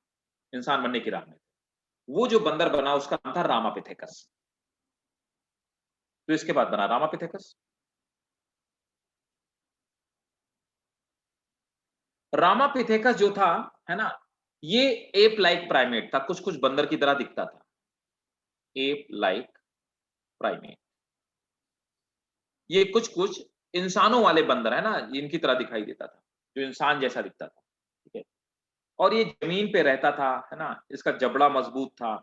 इंसान बनने की राह में। वो जो बंदर बना उसका नाम था रामापिथेकस। तो इसके बाद बना रामापिथेकस। रामापिथेकस जो था, है ना, ये एप लाइक प्राइमेट था, कुछ कुछ बंदर की तरह दिखता था। एप लाइक प्राइमेट, ये कुछ कुछ इंसानों वाले बंदर, है ना, इनकी तरह दिखाई देता था, जो इंसान जैसा दिखता था, ठीक है? और ये जमीन पे रहता था, है ना, इसका जबड़ा मजबूत था,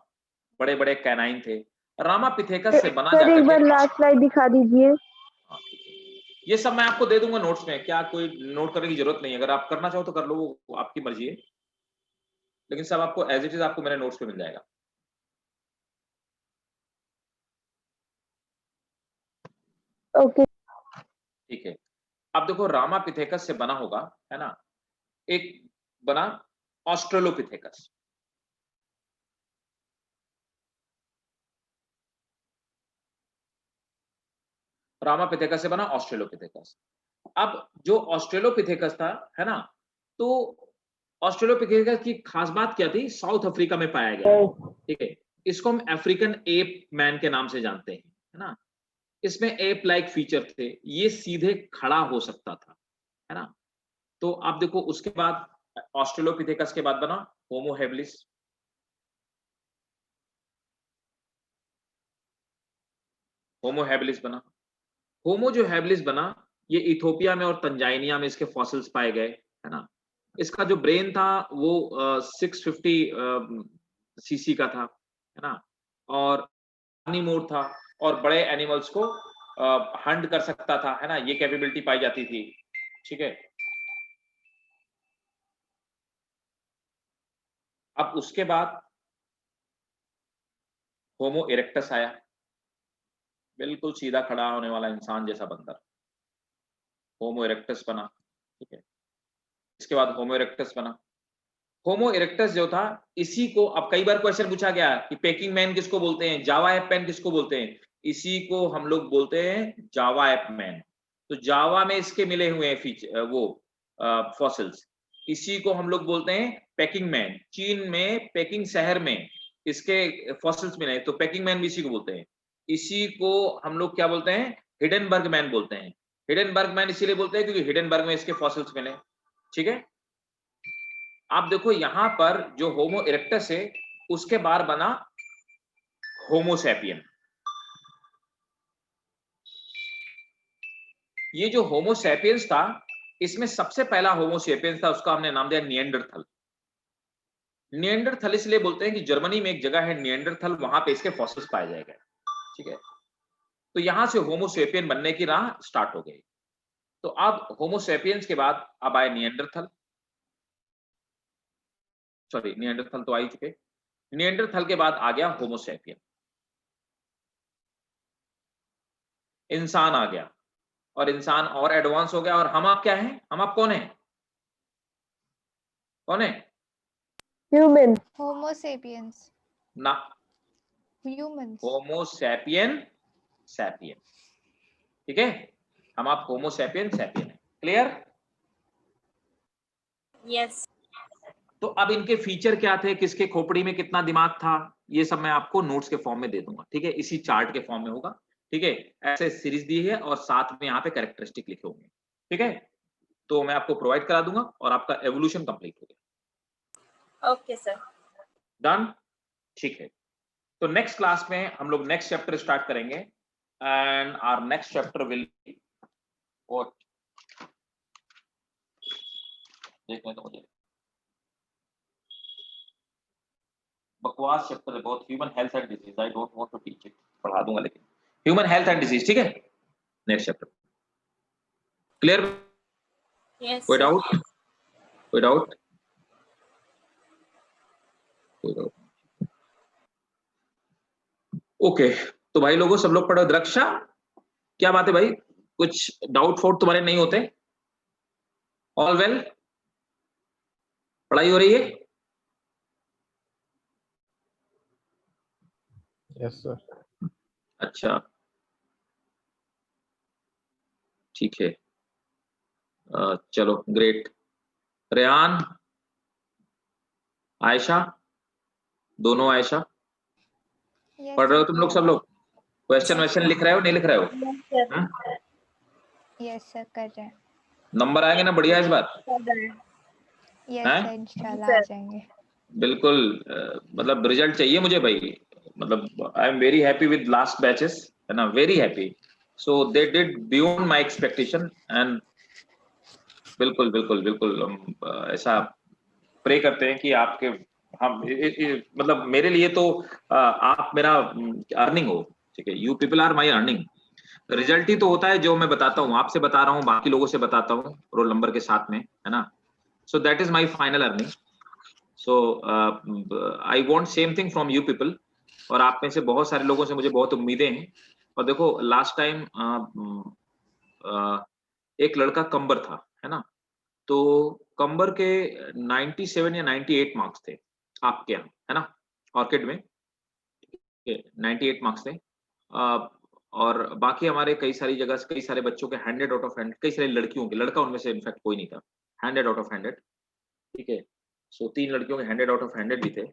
बड़े बड़े कैनाइन थे। रामापिथेकस से बना सर जाकर एक के, बार लास्ट स्लाइड दिखा दीजिए। हाँ, ठीक है। ये सब मैं आपको दे दूंगा नोट्स में, क्या कोई नोट करने की जरूरत नहीं है। अगर आप करना चाहो तो कर लो, वो आपकी मर्जी है, लेकिन सब आपको एज इट इज आपको मेरे नोट्स पे मिल जाएगा। ओके। ठीक है। अब देखो रामापिथेकस से बना होगा, है ना, एक बना ऑस्ट्रेलोपिथेकस। रामापिथेकस से बना ऑस्ट्रेलोपिथेकस। अब जो ऑस्ट्रेलोपिथेकस था, है ना, तो ऑस्ट्रेलोपिथेकस की खास बात क्या थी? साउथ अफ्रीका में पाया गया, ठीक है। इसको हम अफ्रीकन एप मैन के नाम से जानते हैं, है ना। इसमें एप लाइक फीचर थे, ये सीधे खड़ा हो सकता था, है ना। तो आप देखो उसके बाद ऑस्ट्रेलोपिथेकस के बाद बना होमो हेबिलिस। होमो हेबिलिस बना। होमो जो हेबिलिस बना, ये इथोपिया में और तंजानिया में इसके फॉसिल्स पाए गए, है ना। इसका जो ब्रेन था वो 650 सीसी का था, है ना, और कार्निवोर था और बड़े एनिमल्स को हंट कर सकता था, है ना, ये कैपेबिलिटी पाई जाती थी, ठीक है। अब उसके बाद होमो इरेक्टस आया, बिल्कुल सीधा खड़ा होने वाला इंसान जैसा बंदर, होमो इरेक्टस बना, ठीक है। इसके बाद होमो इरेक्टस बना। होमो इरेक्टस जो था, इसी को अब कई बार क्वेश्चन पूछा गया कि पेकिंग मैन किसको बोलते हैं, जावा एप मैन किसको बोलते हैं? इसी को हम लोग बोलते हैं जावा एप मैन। तो जावा में इसके मिले हुए हैं फीचर, वो फॉसिल्स, इसी को हम लोग बोलते हैं पेकिंग मैन। चीन में पेकिंग शहर में इसके फॉसिल्स मिले, तो पेकिंग मैन भी इसी को बोलते हैं। इसी को हम लोग क्या बोलते हैं? हिडनबर्ग मैन बोलते हैं। हिडनबर्ग मैन इसीलिए बोलते हैं क्योंकि हिडनबर्ग में इसके फॉसिल्स मिले, ठीक है। आप देखो यहां पर जो होमो इरेक्टस है उसके बाद बना होमो सैपियन। ये जो होमो सैपियंस था, इसमें सबसे पहला होमो सैपियंस था, उसका हमने नाम दिया निएंडरथल। निएंडरथल इसलिए बोलते हैं कि जर्मनी में एक जगह है निएंडरथल, वहां पे इसके फॉसिल्स पाए जाएंगे, ठीक है। तो यहां से होमो सैपियन बनने की राह स्टार्ट हो गई। तो अब होमो सैपियंस के बाद अब आए निएंडरथल, सॉरी निएंडरथल तो आ ही चुके। निएंडरथल के बाद आ गया होमो सैपियन, इंसान आ गया, और इंसान और एडवांस हो गया। और हम आप क्या हैं? हम आप कौन है? कौन है? ह्यूमन। होमो सेपियंस। ना, ह्यूमंस। होमो सैपियन सैपियन, ठीक है। हम आप होमो सैपियन सैपियन है, क्लियर? Yes. तो अब इनके फीचर क्या थे, किसके खोपड़ी में कितना दिमाग था, ये सब मैं आपको नोट्स के फॉर्म में दे दूंगा, ठीक है। इसी चार्ट के फॉर्म में होगा, ठीक है। ऐसे सीरीज दी है और साथ में यहाँ पे कैरेक्टरिस्टिक लिखे होंगे, ठीक है। तो मैं आपको प्रोवाइड करा दूंगा और आपका एवोल्यूशन कंप्लीट हो गया। Okay, sir. डन, ठीक है। तो नेक्स्ट क्लास में हम लोग नेक्स्ट चैप्टर स्टार्ट करेंगे, and our next chapter will be what, देखने तो मुझे बकवास चैप्टर है बहुत, human health and disease. I don't want to teach it, पढ़ा दूंगा लेकिन ह्यूमन हेल्थ एंड डिजीज, ठीक है। Next chapter, clear? Yes, कोई sir. डाउट? कोई डाउट? कोई डाउट? ओके, तो भाई लोगों सब लोग पढ़ो। द्रक्षा, क्या बात है भाई, कुछ डाउट फोट तुम्हारे नहीं होते? ऑल वेल, पढ़ाई हो रही है? Yes sir. अच्छा, ठीक है, चलो ग्रेट। रेहान, आयशा, दोनों आयशा, Yes, पढ़ रहे हो sir. तुम लोग सब लोग? Question Yes, वैश्चन sir. लिख रहे हो, नहीं लिख रहे हो? Yes, sir. हाँ? Yes, sir. कर रहे हैं। नंबर आएंगे ना बढ़िया इस बार? Yes, हैं? sir. इंशाल्लाह आ जाएंगे। बिल्कुल, मतलब रिजल्ट चाहिए मुझे भाई, मतलब I am very happy with last batches, है ना, very happy. So they did beyond my expectation, and बिल्कुल बिल्कुल बिल्कुल हम ऐसा प्रे करते हैं कि आपके हम मतलब मेरे लिए तो आप मेरा अर्निंग हो, ठीक है। You people are my earning. Result ही तो होता है जो मैं बताता हूँ, आपसे बता रहा हूँ, बाकी लोगों से बताता हूँ रोल नंबर के साथ में, है ना। So that is my final earning. So I want same thing from you people, और आप में से बहुत सारे लोगों से मुझे बहुत उम्मीदें हैं। और देखो लास्ट टाइम एक लड़का कंबर था, है ना? तो कंबर के 97 या 98 मार्क्स थे आपके यहाँ, है ना? ऑर्किड में 98 मार्क्स थे। और बाकी हमारे कई सारी जगह से कई सारे बच्चों के 100 आउट ऑफ 100, कई सारी लड़कियों के, लड़का उनमें से इनफैक्ट कोई नहीं था, 100 आउट ऑफ 100, ठीक है? सो 3 लड़कियों के 100 आउट ऑफ 100 भी थे।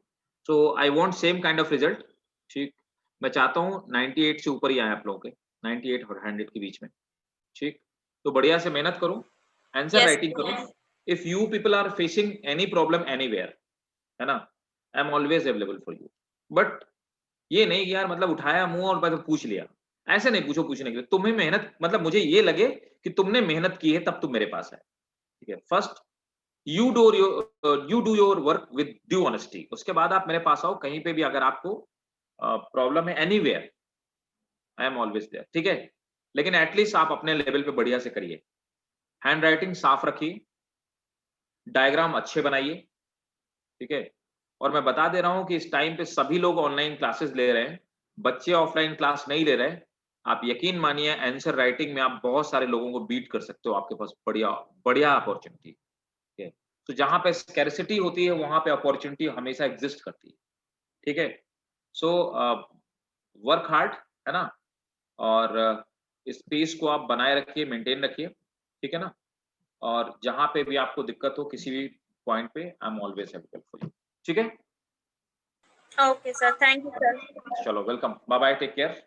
So I want same kind of result, ठीक? मैं चाहता हूँ 98 से ऊपर ही आए आप लोगों के, 98 और 100 के बीच में, ठीक? तो बढ़िया से मेहनत करो, आंसर Yes. राइटिंग करो। If you people are facing any problem anywhere, है ना? I am always available for you. But ये नहीं कि यार मतलब उठाया मुँह और बस पूछ लिया, ऐसे नहीं पूछो पूछने के लिए। तुम्हें मेहनत मतलब मुझे ये लगे कि तुमने मेहनत की है तब तुम मेरे पास आए, ठीक है? First you do your work with due honesty, उसके बाद आप मेरे पास आओ कहीं पे भी अगर आपको प्रॉब्लम है anywhere, I am always there, ठीक है? लेकिन एटलीस्ट आप अपने लेवल पे बढ़िया से करिए, हैंड राइटिंग साफ रखिए, डायग्राम अच्छे बनाइए, ठीक है? और मैं बता दे रहा हूँ कि इस टाइम पे सभी लोग ऑनलाइन क्लासेस ले रहे हैं, बच्चे ऑफलाइन क्लास नहीं ले रहे। आप यकीन मानिए आंसर राइटिंग में आप बहुत सारे लोगों को बीट कर सकते हो, आपके पास बढ़िया बढ़िया अपॉर्चुनिटी, ठीक है? तो जहाँ पे स्कैर्सिटी होती है वहाँ पे अपॉर्चुनिटी हमेशा एग्जिस्ट करती है, ठीक है? सो वर्क हार्ड, है ना? और इस पेस को आप बनाए रखिए, मेंटेन रखिए, ठीक है ना? और जहाँ पे भी आपको दिक्कत हो किसी भी पॉइंट पे, I am always available for you, ठीक है? Okay, sir. Thank you, sir. चलो welcome, bye bye, take care.